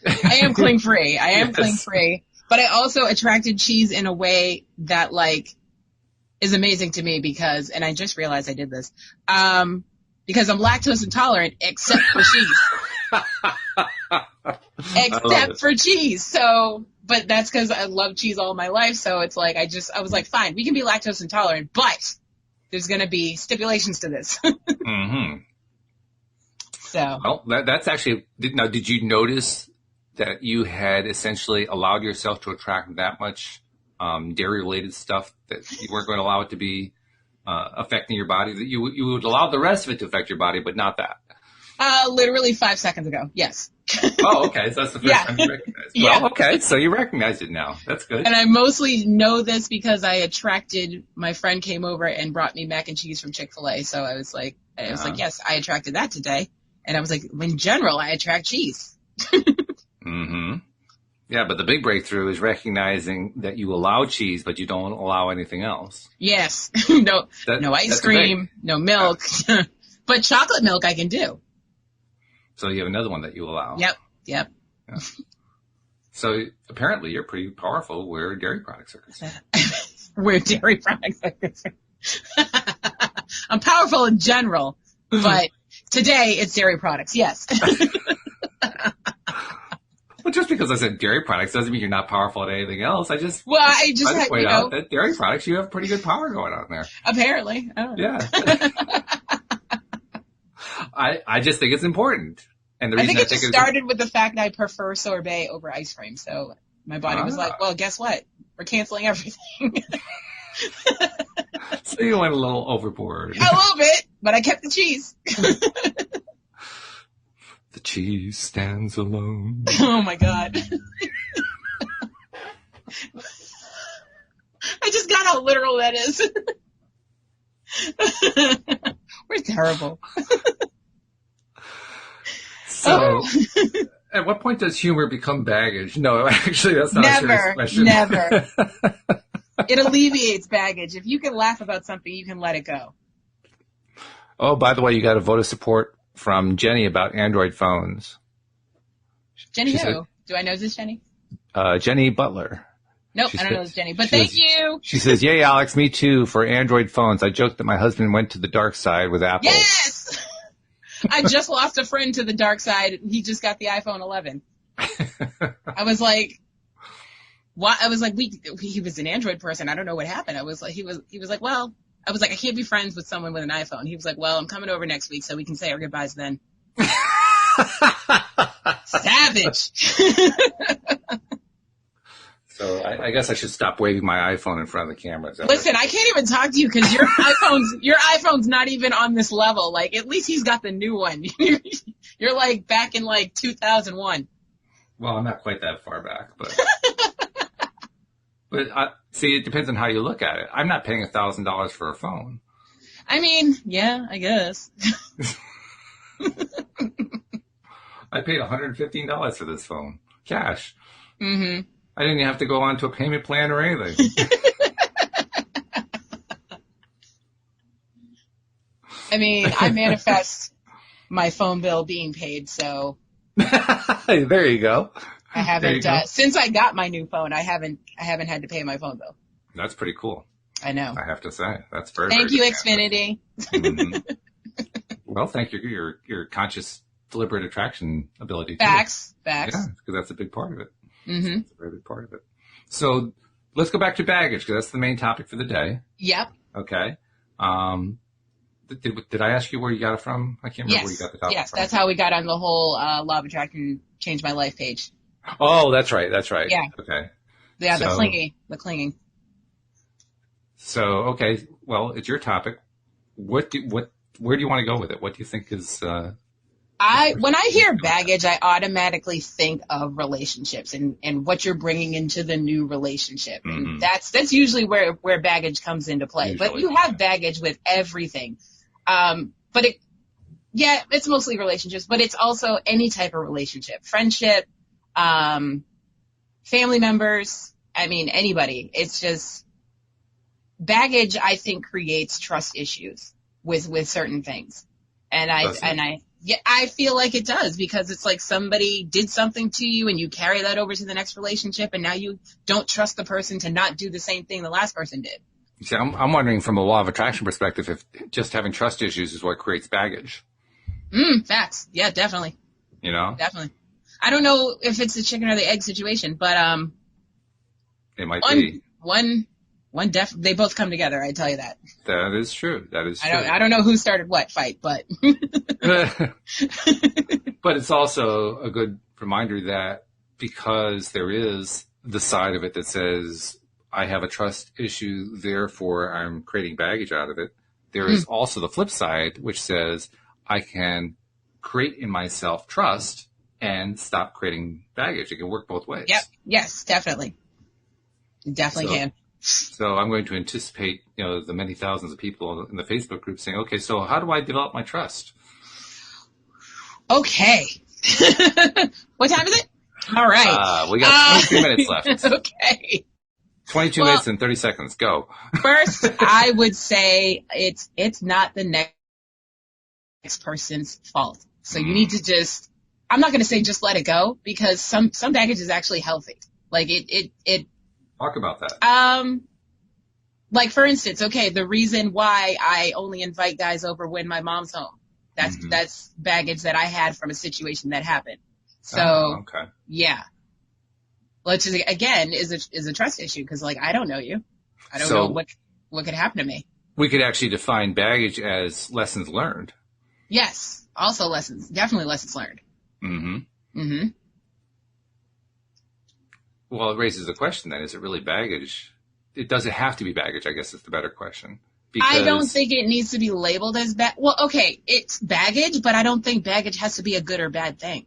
I am cling free. I am Yes. cling free. But I also attracted cheese in a way that like is amazing to me because, and I just realized I did this, because I'm lactose intolerant except for cheese. Except for cheese. So, but that's because I love cheese all my life. So it's like, I was like, fine, we can be lactose intolerant, but there's going to be stipulations to this. Mm-hmm. So. Well, that's actually, now, did you notice that you had essentially allowed yourself to attract that much dairy-related stuff that you weren't going to allow it to be affecting your body? That you would allow the rest of it to affect your body, but not that. Literally 5 seconds ago. Yes. Oh, okay. So that's the first time you recognized it. Well, okay. So you recognize it now. That's good. And I mostly know this because my friend came over and brought me mac and cheese from Chick-fil-A. So I was like, yes, I attracted that today. And I was like, in general, I attract cheese. Mm-hmm. Yeah, but the big breakthrough is recognizing that you allow cheese, but you don't allow anything else. Yes. No ice cream, no milk. But chocolate milk I can do. So you have another one that you allow. Yep. Yeah. So apparently you're pretty powerful where dairy products are concerned. Where dairy products are concerned. I'm powerful in general, but today it's dairy products. Yes. Well, just because I said dairy products doesn't mean you're not powerful at anything else. I just point out that dairy products, you have pretty good power going on there. Apparently. I don't know. Yeah. I just think it's important. And the reason I think it started with the fact that I prefer sorbet over ice cream. So my body was like, well, guess what? We're canceling everything. So you went a little overboard. A little bit, but I kept the cheese. The cheese stands alone. Oh my God. I just got how literal that is. We're terrible. So, at what point does humor become baggage? No, actually, that's not a serious question. Never. It alleviates baggage. If you can laugh about something, you can let it go. Oh, by the way, you got a vote of support from Jenny about Android phones. Jenny who? Do I know this Jenny? Jenny Butler. Nope, I don't know this Jenny, but thank you. She says, yay, Alex, me too, for Android phones. I joked that my husband went to the dark side with Apple. Yes! I just lost a friend to the dark side. He just got the iPhone 11. I was like, what? I was like, he was an Android person. I don't know what happened. I was like, he was like, well, I was like, I can't be friends with someone with an iPhone. He was like, well, I'm coming over next week so we can say our goodbyes then. Savage. So I guess I should stop waving my iPhone in front of the camera. Listen, I can't even talk to you because your iPhone's not even on this level. Like, at least he's got the new one. You're like back in like 2001. Well, I'm not quite that far back, but see, it depends on how you look at it. I'm not paying $1,000 for a phone. I mean, yeah, I guess. I paid $115 for this phone, cash. Mm-hmm. I didn't even have to go on to a payment plan or anything. I mean, I manifest my phone bill being paid, so. There you go. I haven't, since I got my new phone, I haven't had to pay my phone bill. That's pretty cool. I know. I have to say. That's very, Thank you, Xfinity. Mm-hmm. Well, thank you. Your conscious, deliberate attraction ability. Facts. Yeah, because that's a big part of it. Mm-hmm. That's a very big part of it. So let's go back to baggage because that's the main topic for the day. Yep. Okay. Did I ask you where you got it from? I can't remember where you got the topic from. Yes, that's how we got on the whole Law of Attraction Change My Life page. Oh, that's right. That's right. Yeah. Okay. Yeah, the clinging. So, okay, well, it's your topic. Where do you want to go with it? What do you think is, when I hear baggage, I automatically think of relationships and what you're bringing into the new relationship. Mm-hmm. And that's usually where baggage comes into play. Usually, but you have baggage with everything. But it's mostly relationships, but it's also any type of relationship, friendship, family members. I mean, anybody. It's just baggage, I think, creates trust issues with certain things. And I feel like it does, because it's like somebody did something to you and you carry that over to the next relationship, and now you don't trust the person to not do the same thing the last person did. See, I'm wondering from a law of attraction perspective if just having trust issues is what creates baggage. Facts. Yeah, definitely. You know? Definitely. I don't know if it's the chicken or the egg situation, but it might be. They both come together, I tell you that. That is true. I don't know who started what fight, but. But it's also a good reminder that because there is the side of it that says, I have a trust issue, therefore I'm creating baggage out of it. There is also the flip side, which says I can create in myself trust and stop creating baggage. It can work both ways. Yep. Yes, definitely. You definitely can. So I'm going to anticipate, the many thousands of people in the Facebook group saying, okay, so how do I develop my trust? Okay. What time is it? All right. We got 23 minutes left. Okay. 22 minutes and 30 seconds. Go. First, I would say it's not the next person's fault. So you need to I'm not going to say just let it go, because some baggage is actually healthy. Like it talk about that. Like for instance, okay, the reason why I only invite guys over when my mom's home, that's baggage that I had from a situation that happened. So, yeah. Which is, again, is a trust issue, because like I don't know you. I don't know what could happen to me. We could actually define baggage as lessons learned. Yes. Also definitely lessons learned. Mm-hmm. Mm-hmm. Well, it raises the question then, is it really baggage? Does it have to be baggage, I guess is the better question. Because I don't think it needs to be labeled as well, okay, it's baggage, but I don't think baggage has to be a good or bad thing.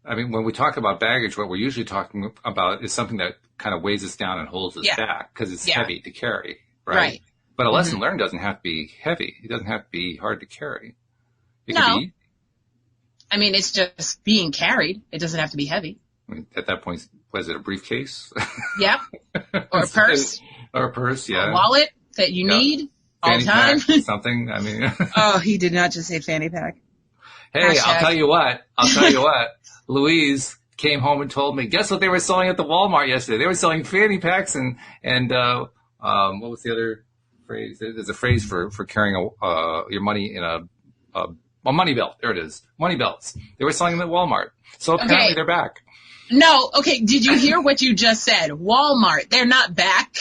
I mean, when we talk about baggage, what we're usually talking about is something that kind of weighs us down and holds us back because it's heavy to carry, right? But a lesson learned doesn't have to be heavy. It doesn't have to be hard to carry. It could be. I mean, it's just being carried. It doesn't have to be heavy. I mean, at that point, was it a briefcase? Yep. Or a purse. Or a purse, yeah. A wallet that you need all the time. Pack, something, I mean. Oh, he did not just say fanny pack. Hey, I'll tell you what. Louise came home and told me, guess what they were selling at the Walmart yesterday? They were selling fanny packs and what was the other phrase? There's a phrase for carrying your money in a money belt. There it is. Money belts. They were selling them at Walmart. So apparently they're back. No, okay, did you hear what you just said? Walmart, they're not back.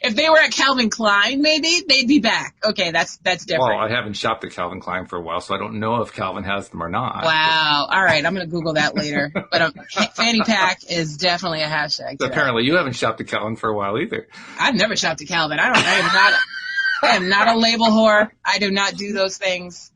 If they were at Calvin Klein, maybe, they'd be back. Okay, that's different. Well, I haven't shopped at Calvin Klein for a while, so I don't know if Calvin has them or not. Wow, all right, I'm going to Google that later. But fanny pack is definitely a hashtag. So apparently you haven't shopped at Calvin for a while either. I've never shopped at Calvin. I am not a label whore. I do not do those things.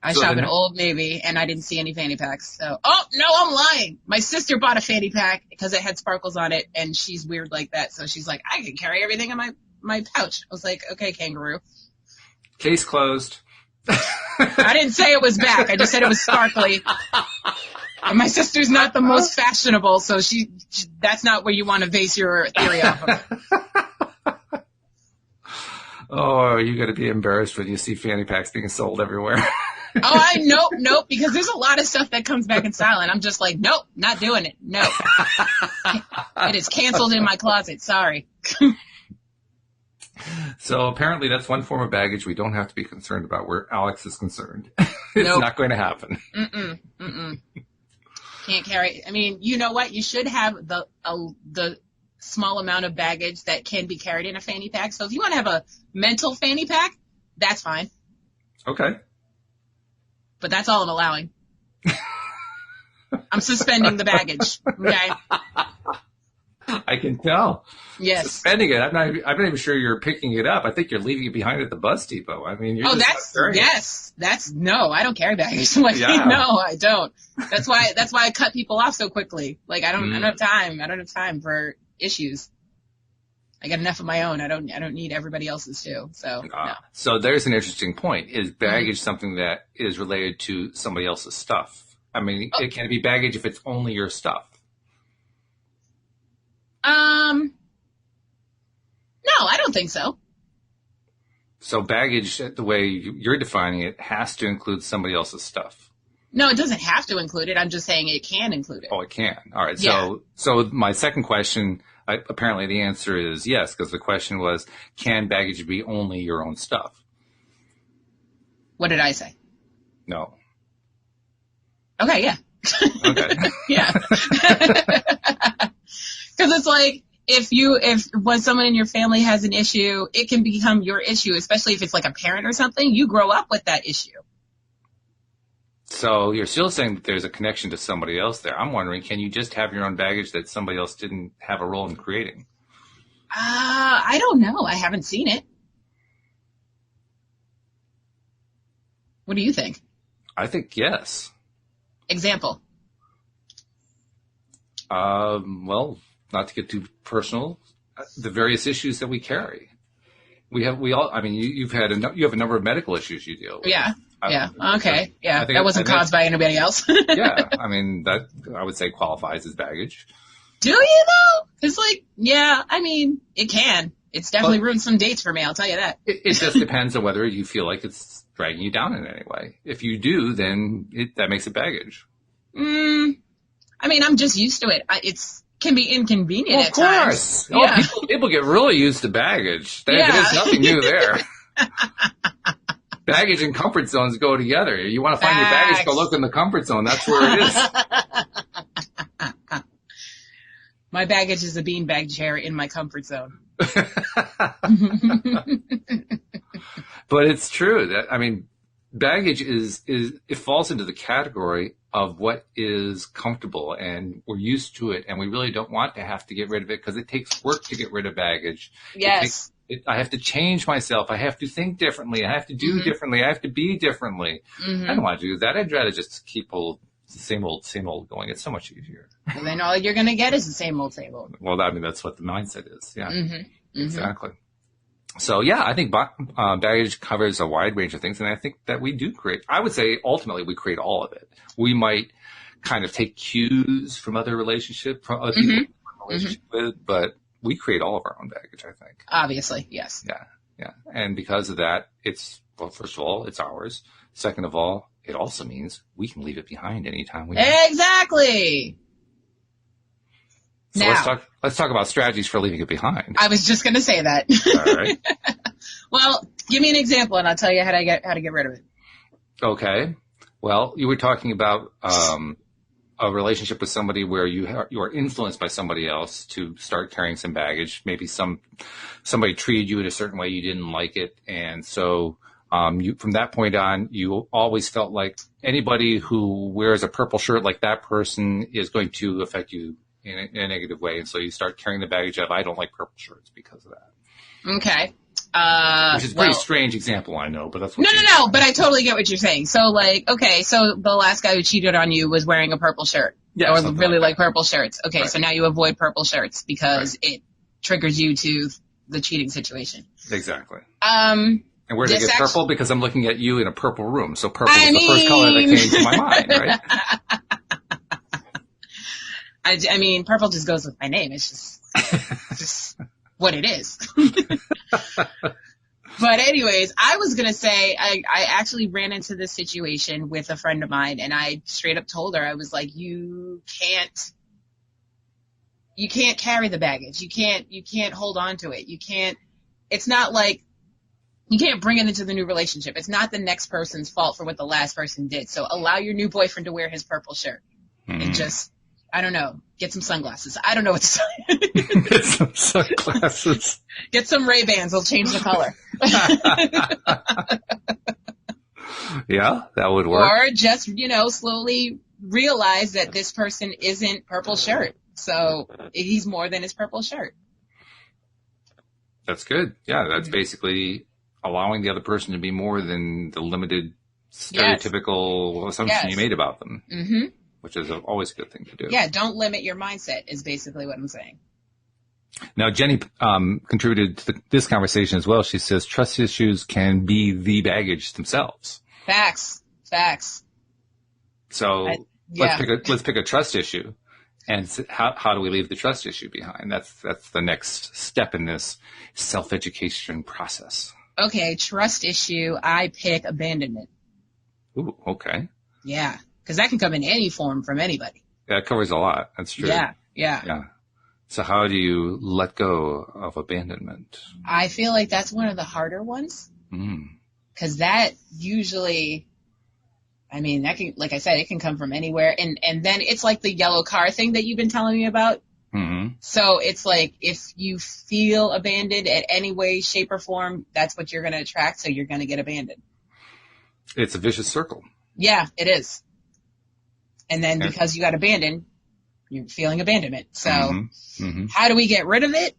I shop at Old Navy, and I didn't see any fanny packs. So, no, I'm lying. My sister bought a fanny pack because it had sparkles on it, and she's weird like that. So she's like, I can carry everything in my pouch. I was like, okay, kangaroo. Case closed. I didn't say it was back. I just said it was sparkly. And my sister's not the most fashionable, so that's not where you want to base your theory off of. Oh, you got to be embarrassed when you see fanny packs being sold everywhere. Nope, because there's a lot of stuff that comes back in style, and I'm just like, nope, not doing it. No. It is canceled in my closet. Sorry. So apparently that's one form of baggage we don't have to be concerned about where Alex is concerned. It's not going to happen. Can't carry. I mean, you know what? You should have the small amount of baggage that can be carried in a fanny pack. So if you want to have a mental fanny pack, that's fine. Okay. But that's all I'm allowing. I'm suspending the baggage. Okay. I can tell. Yes. Suspending it. I'm not even sure you're picking it up. I think you're leaving it behind at the bus depot. I mean, you're no, I don't carry baggage. Like, no, I don't. That's why I cut people off so quickly. Like, I don't have time. I don't have time for issues. I got enough of my own. I don't need everybody else's too. So, no. So there's an interesting point. Is baggage something that is related to somebody else's stuff? I mean, it can be baggage if it's only your stuff. No, I don't think so. So baggage, the way you're defining it, has to include somebody else's stuff. No, it doesn't have to include it. I'm just saying it can include it. Oh, it can. All right. Yeah. So my second question, apparently the answer is yes, because the question was, can baggage be only your own stuff? What did I say? No. Okay, yeah. Okay. Yeah. Because it's like, if when someone in your family has an issue, it can become your issue, especially if it's like a parent or something. You grow up with that issue. So you're still saying that there's a connection to somebody else there. I'm wondering, can you just have your own baggage that somebody else didn't have a role in creating? I don't know. I haven't seen it. What do you think? I think yes. Example. Well, not to get too personal, the various issues that we carry. You have a number of medical issues you deal with. Yeah. Okay. Yeah. That wasn't caused by anybody else. Yeah. I mean, that I would say qualifies as baggage. Do you though? It's like, yeah, I mean, it can. It's definitely ruined some dates for me. I'll tell you that. It just depends on whether you feel like it's dragging you down in any way. If you do, then that makes it baggage. I mean, I'm just used to it. It's can be inconvenient at times. Of course. Yeah. People get really used to baggage. There's nothing new there. Baggage and comfort zones go together. You want to find your baggage, go look in the comfort zone. That's where it is. My baggage is a beanbag chair in my comfort zone. But it's true that, I mean, baggage it falls into the category of what is comfortable, and we're used to it, and we really don't want to have to get rid of it because it takes work to get rid of baggage. Yes. I have to change myself. I have to think differently. I have to do differently. I have to be differently. I don't want to do that. I'd rather just keep the same old going. It's so much easier. And then all you're going to get is the same old. Well, I mean, that's what the mindset is. Yeah, exactly. So, yeah, I think baggage covers a wide range of things, and I think that we do create. I would say ultimately we create all of it. We might kind of take cues from other relationships, from other people we're in a relationship with, but we create all of our own baggage, I think. Obviously, yes. Yeah. And because of that, first of all, it's ours. Second of all, it also means we can leave it behind anytime we want. Exactly. So now, let's talk about strategies for leaving it behind. I was just going to say that. All right. Well, give me an example, and I'll tell you how to get rid of it. Okay. Well, you were talking about a relationship with somebody where you are influenced by somebody else to start carrying some baggage. Maybe somebody treated you in a certain way, you didn't like it, and so from that point on, you always felt like anybody who wears a purple shirt like that person is going to affect you in a negative way, and so you start carrying the baggage of I don't like purple shirts because of that. Okay. Which is a pretty strange example, I know, but that's what No, but I totally get what you're saying. So, like, okay, so the last guy who cheated on you was wearing a purple shirt. Yeah, or really like purple shirts. Okay, right. So now you avoid purple shirts because it triggers you to the cheating situation. Exactly. And where did it get purple? Because I'm looking at you in a purple room. So purple is the first color that came to my mind, right? I mean, purple just goes with my name. It's just what it is. But anyways, I was going to say I actually ran into this situation with a friend of mine, and I straight up told her, I was like, you can't carry the baggage. You can't hold on to it. It's not like you can't bring it into the new relationship. It's not the next person's fault for what the last person did. So allow your new boyfriend to wear his purple shirt and just, I don't know, get some sunglasses. I don't know what to say. Get some sunglasses. Get some Ray-Bans. They'll change the color. Yeah, that would work. Or just, slowly realize that this person isn't purple shirt. So he's more than his purple shirt. That's good. Yeah, that's basically allowing the other person to be more than the limited stereotypical assumption you made about them, which is always a good thing to do. Yeah, don't limit your mindset is basically what I'm saying. Now, Jenny contributed to this conversation as well. She says trust issues can be the baggage themselves. Facts. So let's pick a trust issue, and how do we leave the trust issue behind? That's the next step in this self-education process. Okay, trust issue. I pick abandonment. Ooh, okay. Yeah, because that can come in any form from anybody. That covers a lot. That's true. Yeah. So how do you let go of abandonment? I feel like that's one of the harder ones. Because that usually, I mean, that can, like I said, it can come from anywhere. And then it's like the yellow car thing that you've been telling me about. So it's like if you feel abandoned at any way, shape, or form, that's what you're going to attract. So you're going to get abandoned. It's a vicious circle. Yeah, it is. And then because you got abandoned, you're feeling abandonment. So how do we get rid of it?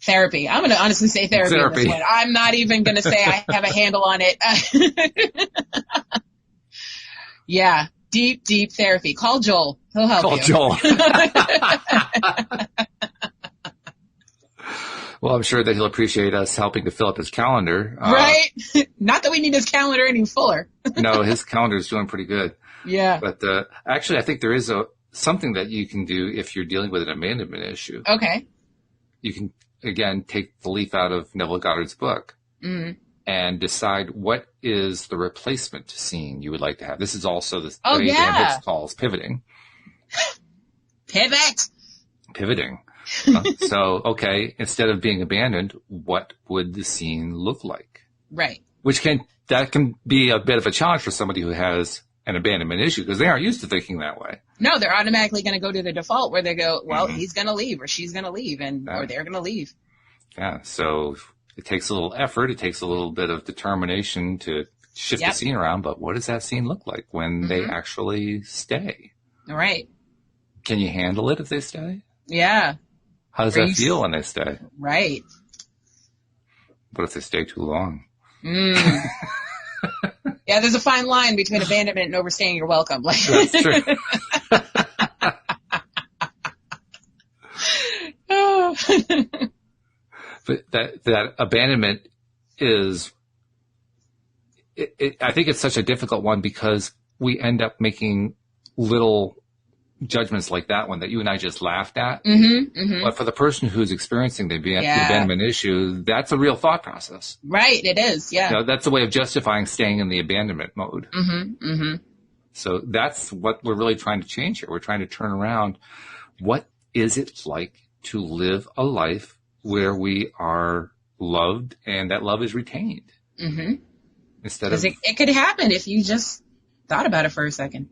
Therapy. I'm going to honestly say therapy. In this one. I'm not even going to say I have a handle on it. Yeah. Deep therapy. Call Joel. He'll help you. Call Joel. Well, I'm sure that he'll appreciate us helping to fill up his calendar. Right? Not that we need his calendar any fuller. No, his calendar is doing pretty good. Yeah. But actually, I think there is something that you can do if you're dealing with an abandonment issue. Okay. You can, again, take the leaf out of Neville Goddard's book and decide what is the replacement scene you would like to have. This is also the Dan Hicks calls pivoting. Pivoting. So, okay, instead of being abandoned, what would the scene look like? Right. That can be a bit of a challenge for somebody who has an abandonment issue because they aren't used to thinking that way. No, they're automatically going to go to the default where they go, well, he's going to leave or she's going to leave or they're going to leave. Yeah. So it takes a little effort. It takes a little bit of determination to shift the scene around. But what does that scene look like when they actually stay? Right. Can you handle it if they stay? Yeah. How does that feel when they stay? Right. What if they stay too long? Yeah, there's a fine line between abandonment and overstaying your welcome. That's true. But that abandonment is, I think it's such a difficult one because we end up making little judgments like that one that you and I just laughed at. But for the person who's experiencing the abandonment issue, that's a real thought process. Right, it is, yeah. You know, that's a way of justifying staying in the abandonment mode. So that's what we're really trying to change here. We're trying to turn around. What is it like to live a life where we are loved and that love is retained? Instead of it could happen if you just thought about it for a second.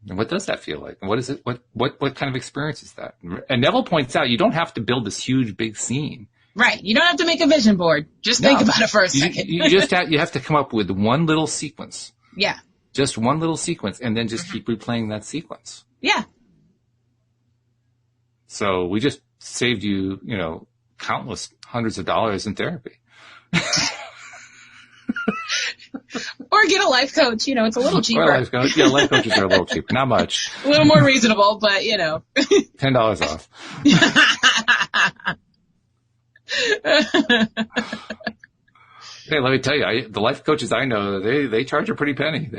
And what does that feel like? What is it? What kind of experience is that? And Neville points out you don't have to build this huge big scene. Right. You don't have to make a vision board. Just think about it for a second. You have to come up with one little sequence. Yeah. Just one little sequence and then just keep replaying that sequence. Yeah. So we just saved you, countless hundreds of dollars in therapy. Or get a life coach. It's a little cheaper. Or a life coach. Yeah, life coaches are a little cheaper. Not much. A little more reasonable, but, $10 off. Hey, let me tell you, the life coaches I know, they charge a pretty penny.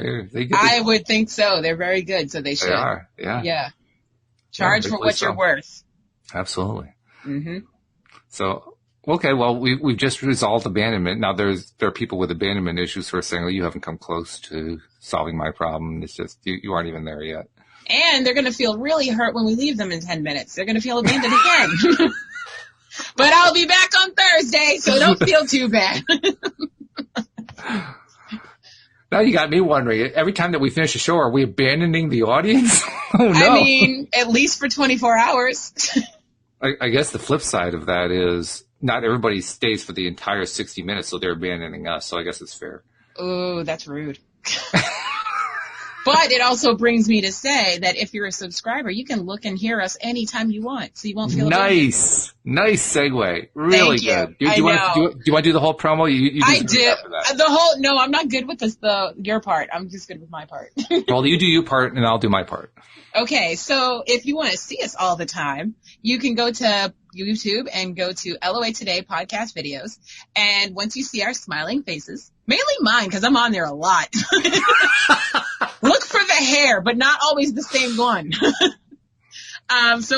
I would think so. They're very good, so they should. They are, yeah. Yeah. Charge for what you're worth. Absolutely. So, okay, well, we've just resolved abandonment. Now there are people with abandonment issues who are saying, well, you haven't come close to solving my problem. It's just, you aren't even there yet. And they're going to feel really hurt when we leave them in 10 minutes. They're going to feel abandoned again. But I'll be back on Thursday, so don't feel too bad. Now you got me wondering, every time that we finish a show, are we abandoning the audience? Oh, no. I mean, at least for 24 hours. I guess the flip side of that is not everybody stays for the entire 60 minutes, so they're abandoning us, so I guess it's fair. Ooh, that's rude. But it also brings me to say that if you're a subscriber, you can look and hear us anytime you want, so you won't feel nice segue. Really good. Do you want to do the whole promo? You I do. No, I'm not good with your part. I'm just good with my part. Well, you do your part, and I'll do my part. Okay, so if you want to see us all the time, you can go to YouTube and go to LOA Today podcast videos. And once you see our smiling faces, mainly mine, because I'm on there a lot. Look for the hair, but not always the same one. So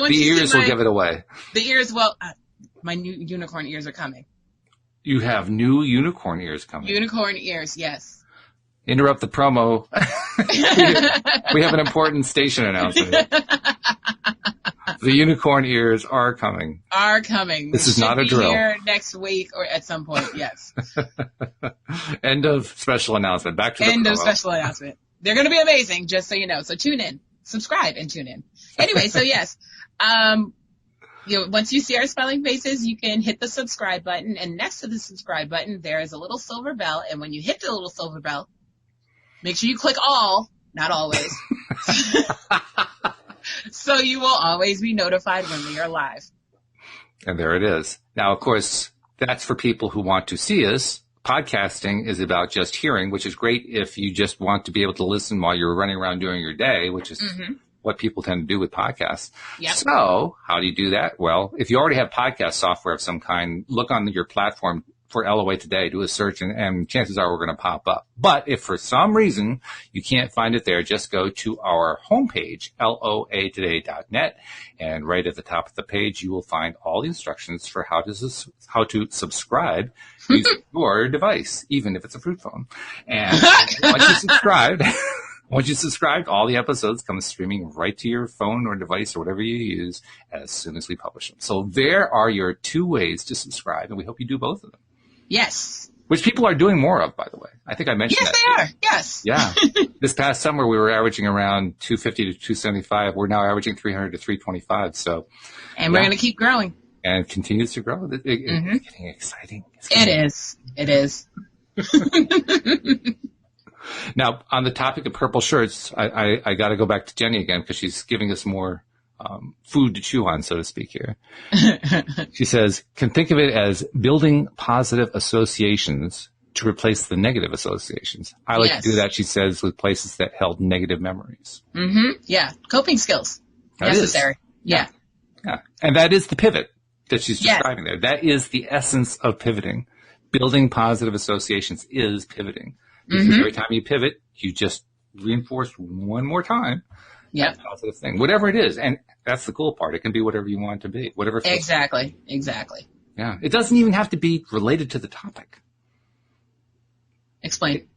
once the ears will give it away. The ears, my new unicorn ears are coming. You have new unicorn ears coming. Unicorn ears, yes. Interrupt the promo. We have an important station announcement. The unicorn ears are coming. This is not a drill. Here next week or at some point, yes. End of special announcement. Back to the End promo. of special announcement. They're going to be amazing, just so you know. So tune in, subscribe, and tune in. Anyway, so yes, once you see our smiling faces, you can hit the subscribe button, and next to the subscribe button, there is a little silver bell, and when you hit the little silver bell, make sure you click all, not always, so you will always be notified when we are live. And there it is. Now, of course, that's for people who want to see us. Podcasting is about just hearing, which is great if you just want to be able to listen while you're running around doing your day, which is what people tend to do with podcasts. Yep. So how do you do that? Well, if you already have podcast software of some kind, look on your platform for LOA Today, do a search, and chances are we're going to pop up. But if for some reason you can't find it there, just go to our homepage, loatoday.net, and right at the top of the page, you will find all the instructions for how to subscribe using your device, even if it's a fruit phone. And once you subscribe, all the episodes come streaming right to your phone or device or whatever you use as soon as we publish them. So there are your two ways to subscribe, and we hope you do both of them. Yes. Which people are doing more of, by the way. I think I mentioned that. Yes, they are. Yes. Yeah. This past summer, we were averaging around 250 to 275. We're now averaging 300 to 325. So, and we're going to keep growing. And continues to grow. It's getting exciting. It is. Now, on the topic of purple shirts, I got to go back to Jenny again because she's giving us more food to chew on, so to speak here. She says, can think of it as building positive associations to replace the negative associations. I like to do that, she says, with places that held negative memories. Yeah. Coping skills. Necessary. Yeah. And that is the pivot that she's describing there. That is the essence of pivoting. Building positive associations is pivoting. Because every time you pivot, you just reinforce one more time that positive thing, whatever it is. And that's the cool part. It can be whatever you want it to be, whatever. Exactly. Yeah. It doesn't even have to be related to the topic. Explain.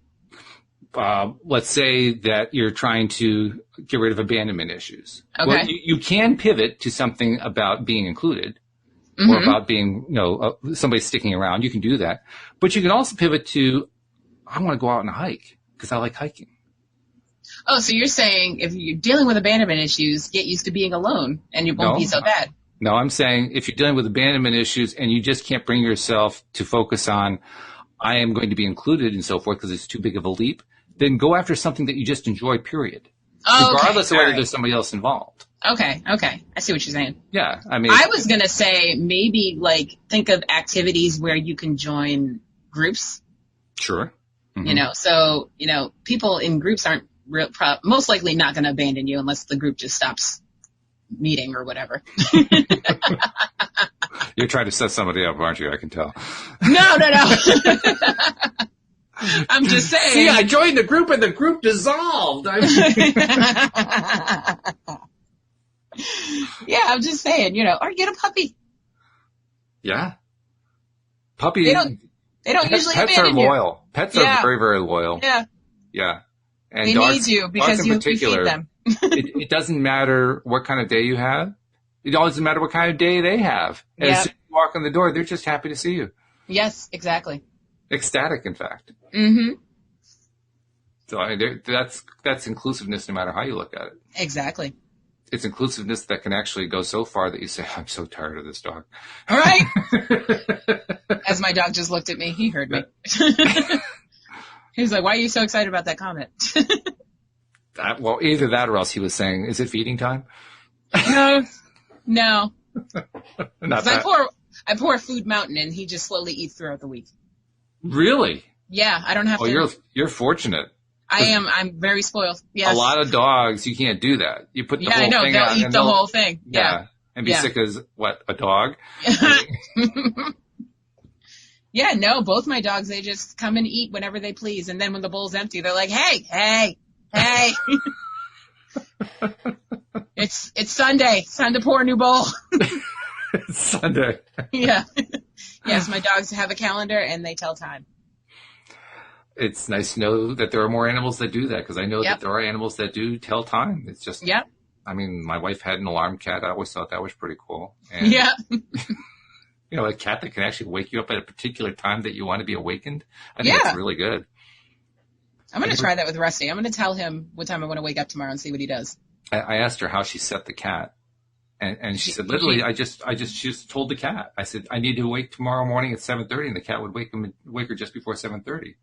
Let's say that you're trying to get rid of abandonment issues. Okay. Well, you can pivot to something about being included or about being, somebody sticking around. You can do that. But you can also pivot to, I want to go out and hike because I like hiking. Oh, so you're saying if you're dealing with abandonment issues, get used to being alone and it won't be so bad. No, I'm saying if you're dealing with abandonment issues and you just can't bring yourself to focus on, I am going to be included and so forth because it's too big of a leap, then go after something that you just enjoy, period. Regardless of whether there's somebody else involved. Okay. I see what you're saying. Yeah. I mean, I was going to say maybe think of activities where you can join groups. Sure. So, people in groups aren't most likely not going to abandon you unless the group just stops meeting or whatever. You're trying to set somebody up, aren't you? I can tell. No. I'm just saying. See, I joined the group and the group dissolved. Yeah, I'm just saying, or get a puppy. Yeah. Puppy. They don't usually pets abandon are loyal. Pets are very, very loyal. Yeah. Yeah. And they dogs, need you because you feed them. it doesn't matter what kind of day you have. It doesn't matter what kind of day they have. As soon as you walk in the door, they're just happy to see you. Yes, exactly. Ecstatic, in fact. So that's inclusiveness no matter how you look at it. Exactly. It's inclusiveness that can actually go so far that you say, I'm so tired of this dog. All right. As my dog just looked at me, he heard me. He was like, why are you so excited about that comment? Well, either that or else he was saying, is it feeding time? No. Not that. I pour Food Mountain and he just slowly eats throughout the week. Really? Yeah, I don't have to. You're fortunate. I'm very spoiled. Yes. A lot of dogs, you can't do that. You put the whole thing out. Yeah, I know. They'll eat the whole thing. Yeah. And be sick as, a dog? Yeah, no, both my dogs, they just come and eat whenever they please. And then when the bowl's empty, they're like, hey. It's Sunday. It's time to pour a new bowl. It's Sunday. Yeah. Yes, my dogs have a calendar and they tell time. It's nice to know that there are more animals that do that, because I know that there are animals that do tell time. It's just, I mean, my wife had an alarm cat. I always thought that was pretty cool. And, a cat that can actually wake you up at a particular time that you want to be awakened. I think that's really good. I'm going to try that with Rusty. I'm going to tell him what time I want to wake up tomorrow and see what he does. I asked her how she set the cat. And she said, literally, she just told the cat. I said, I need to wake tomorrow morning at 7:30, and the cat would wake her just before 7:30.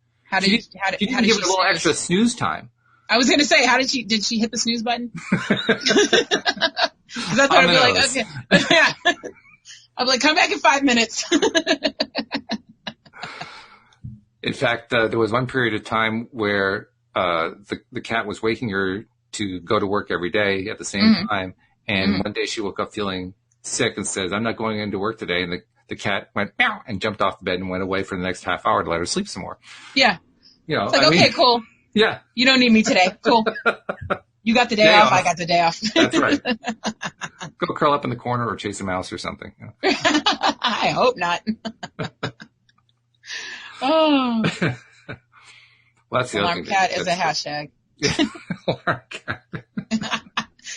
She didn't give her a little extra snooze time. I was going to say, did she hit the snooze button? Because I thought I'd be like, okay. Yeah. I'm like, come back in 5 minutes. In fact, there was one period of time where the cat was waking her to go to work every day at the same time. And one day she woke up feeling sick and says, I'm not going into work today. And the cat went meow and jumped off the bed and went away for the next half hour to let her sleep some more. Yeah. It's like, okay, cool. Yeah. You don't need me today. Cool. You got the day off. I got the day off. That's right. Go curl up in the corner or chase a mouse or something. I hope not. Oh. Well, that's the Alarm cat is a hashtag. Alarm cat.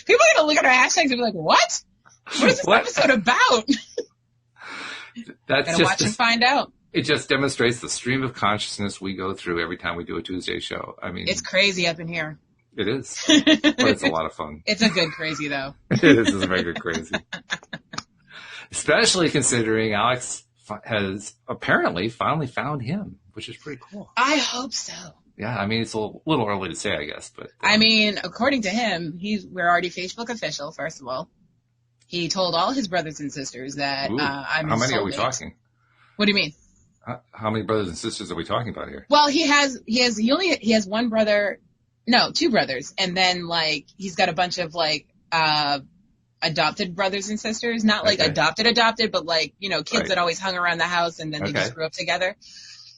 People are going to look at our hashtags and be like, what? What is this episode about? That's just watch and find out. It just demonstrates the stream of consciousness we go through every time we do a Tuesday show. I mean, it's crazy up in here. It is. But it's a lot of fun. It's a good crazy, though. It is. It's a very good crazy. Especially considering Alex has apparently finally found him, which is pretty cool. I hope so. Yeah, I mean, it's a little early to say, I guess. But I mean, according to him, we're already Facebook official, first of all. He told all his brothers and sisters that I'm his How many soulmate. are we talking? What do you mean? How many brothers and sisters are we talking about here? Well, he has one brother, no, two brothers, and then like he's got a bunch of like adopted brothers and sisters, not like adopted, but like, kids that always hung around the house and then they just grew up together.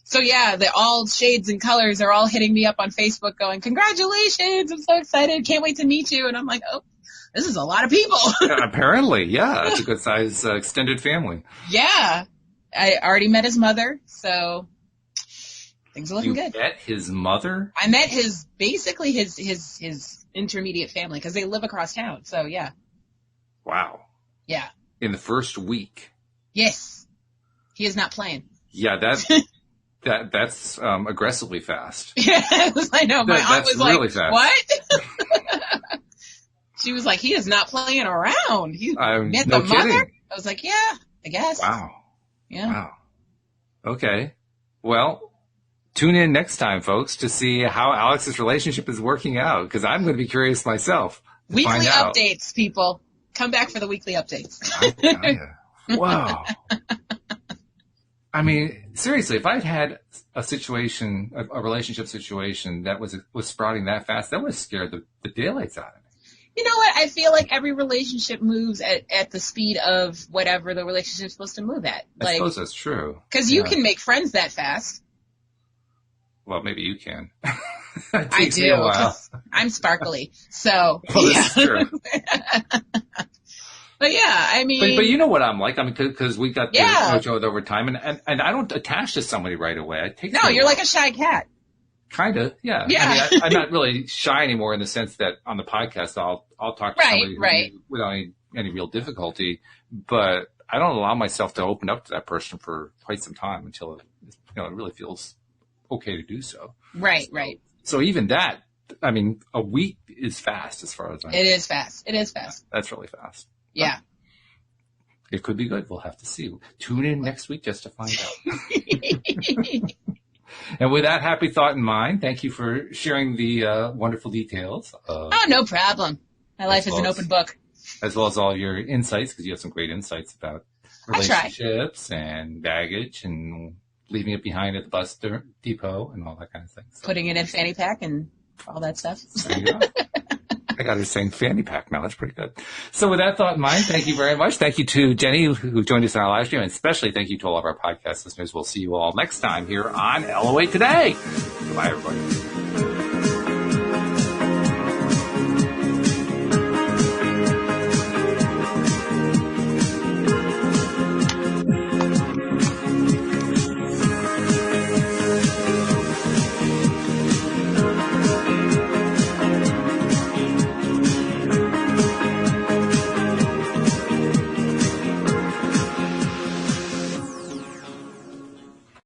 So yeah, they're all shades and colors. They're all hitting me up on Facebook going, congratulations, I'm so excited, can't wait to meet you. And I'm like, oh, this is a lot of people. Apparently, yeah, it's a good size extended family. Yeah. I already met his mother, so things are looking good. You met his mother? I met his intermediate family because they live across town. So yeah. Wow. Yeah. In the first week. Yes. He is not playing. Yeah, that's aggressively fast. Yes, I know. My aunt was really like, fast. What? She was like, he is not playing around. He met the mother? Kidding. I was like, yeah, I guess. Wow. Yeah. Wow. Okay. Well, tune in next time, folks, to see how Alex's relationship is working out, because I'm going to be curious myself. Weekly updates, people. Come back for the weekly updates. Wow. I mean, seriously, if I'd had a relationship situation that was sprouting that fast, that would have scared the daylights out of me. You know what? I feel like every relationship moves at the speed of whatever the relationship's supposed to move at. I suppose that's true. Because you can make friends that fast. Well, maybe you can. I do. I'm sparkly. So, this is true. But yeah, I mean. But you know what I'm like. I mean, because we got to know each other over time, and I don't attach to somebody right away. You're like a shy cat. Kind of, yeah. Yeah. I mean, I'm not really shy anymore in the sense that on the podcast I'll talk to somebody without any real difficulty, but I don't allow myself to open up to that person for quite some time until it really feels okay to do so. Right. So even that, I mean, a week is fast as far as I'm concerned. It is fast. That's really fast. Yeah. It could be good. We'll have to see. Tune in next week just to find out. And with that happy thought in mind, thank you for sharing the wonderful details. Oh, no problem. My life is an open book. As well as all your insights, because you have some great insights about relationships and baggage and leaving it behind at the bus depot and all that kind of thing. So, putting it in fanny pack and all that stuff. There you go. I got her saying fanny pack now. That's pretty good. So with that thought in mind, thank you very much. Thank you to Jenny, who joined us in our live stream, and especially thank you to all of our podcast listeners. We'll see you all next time here on LOA Today. Goodbye, everybody.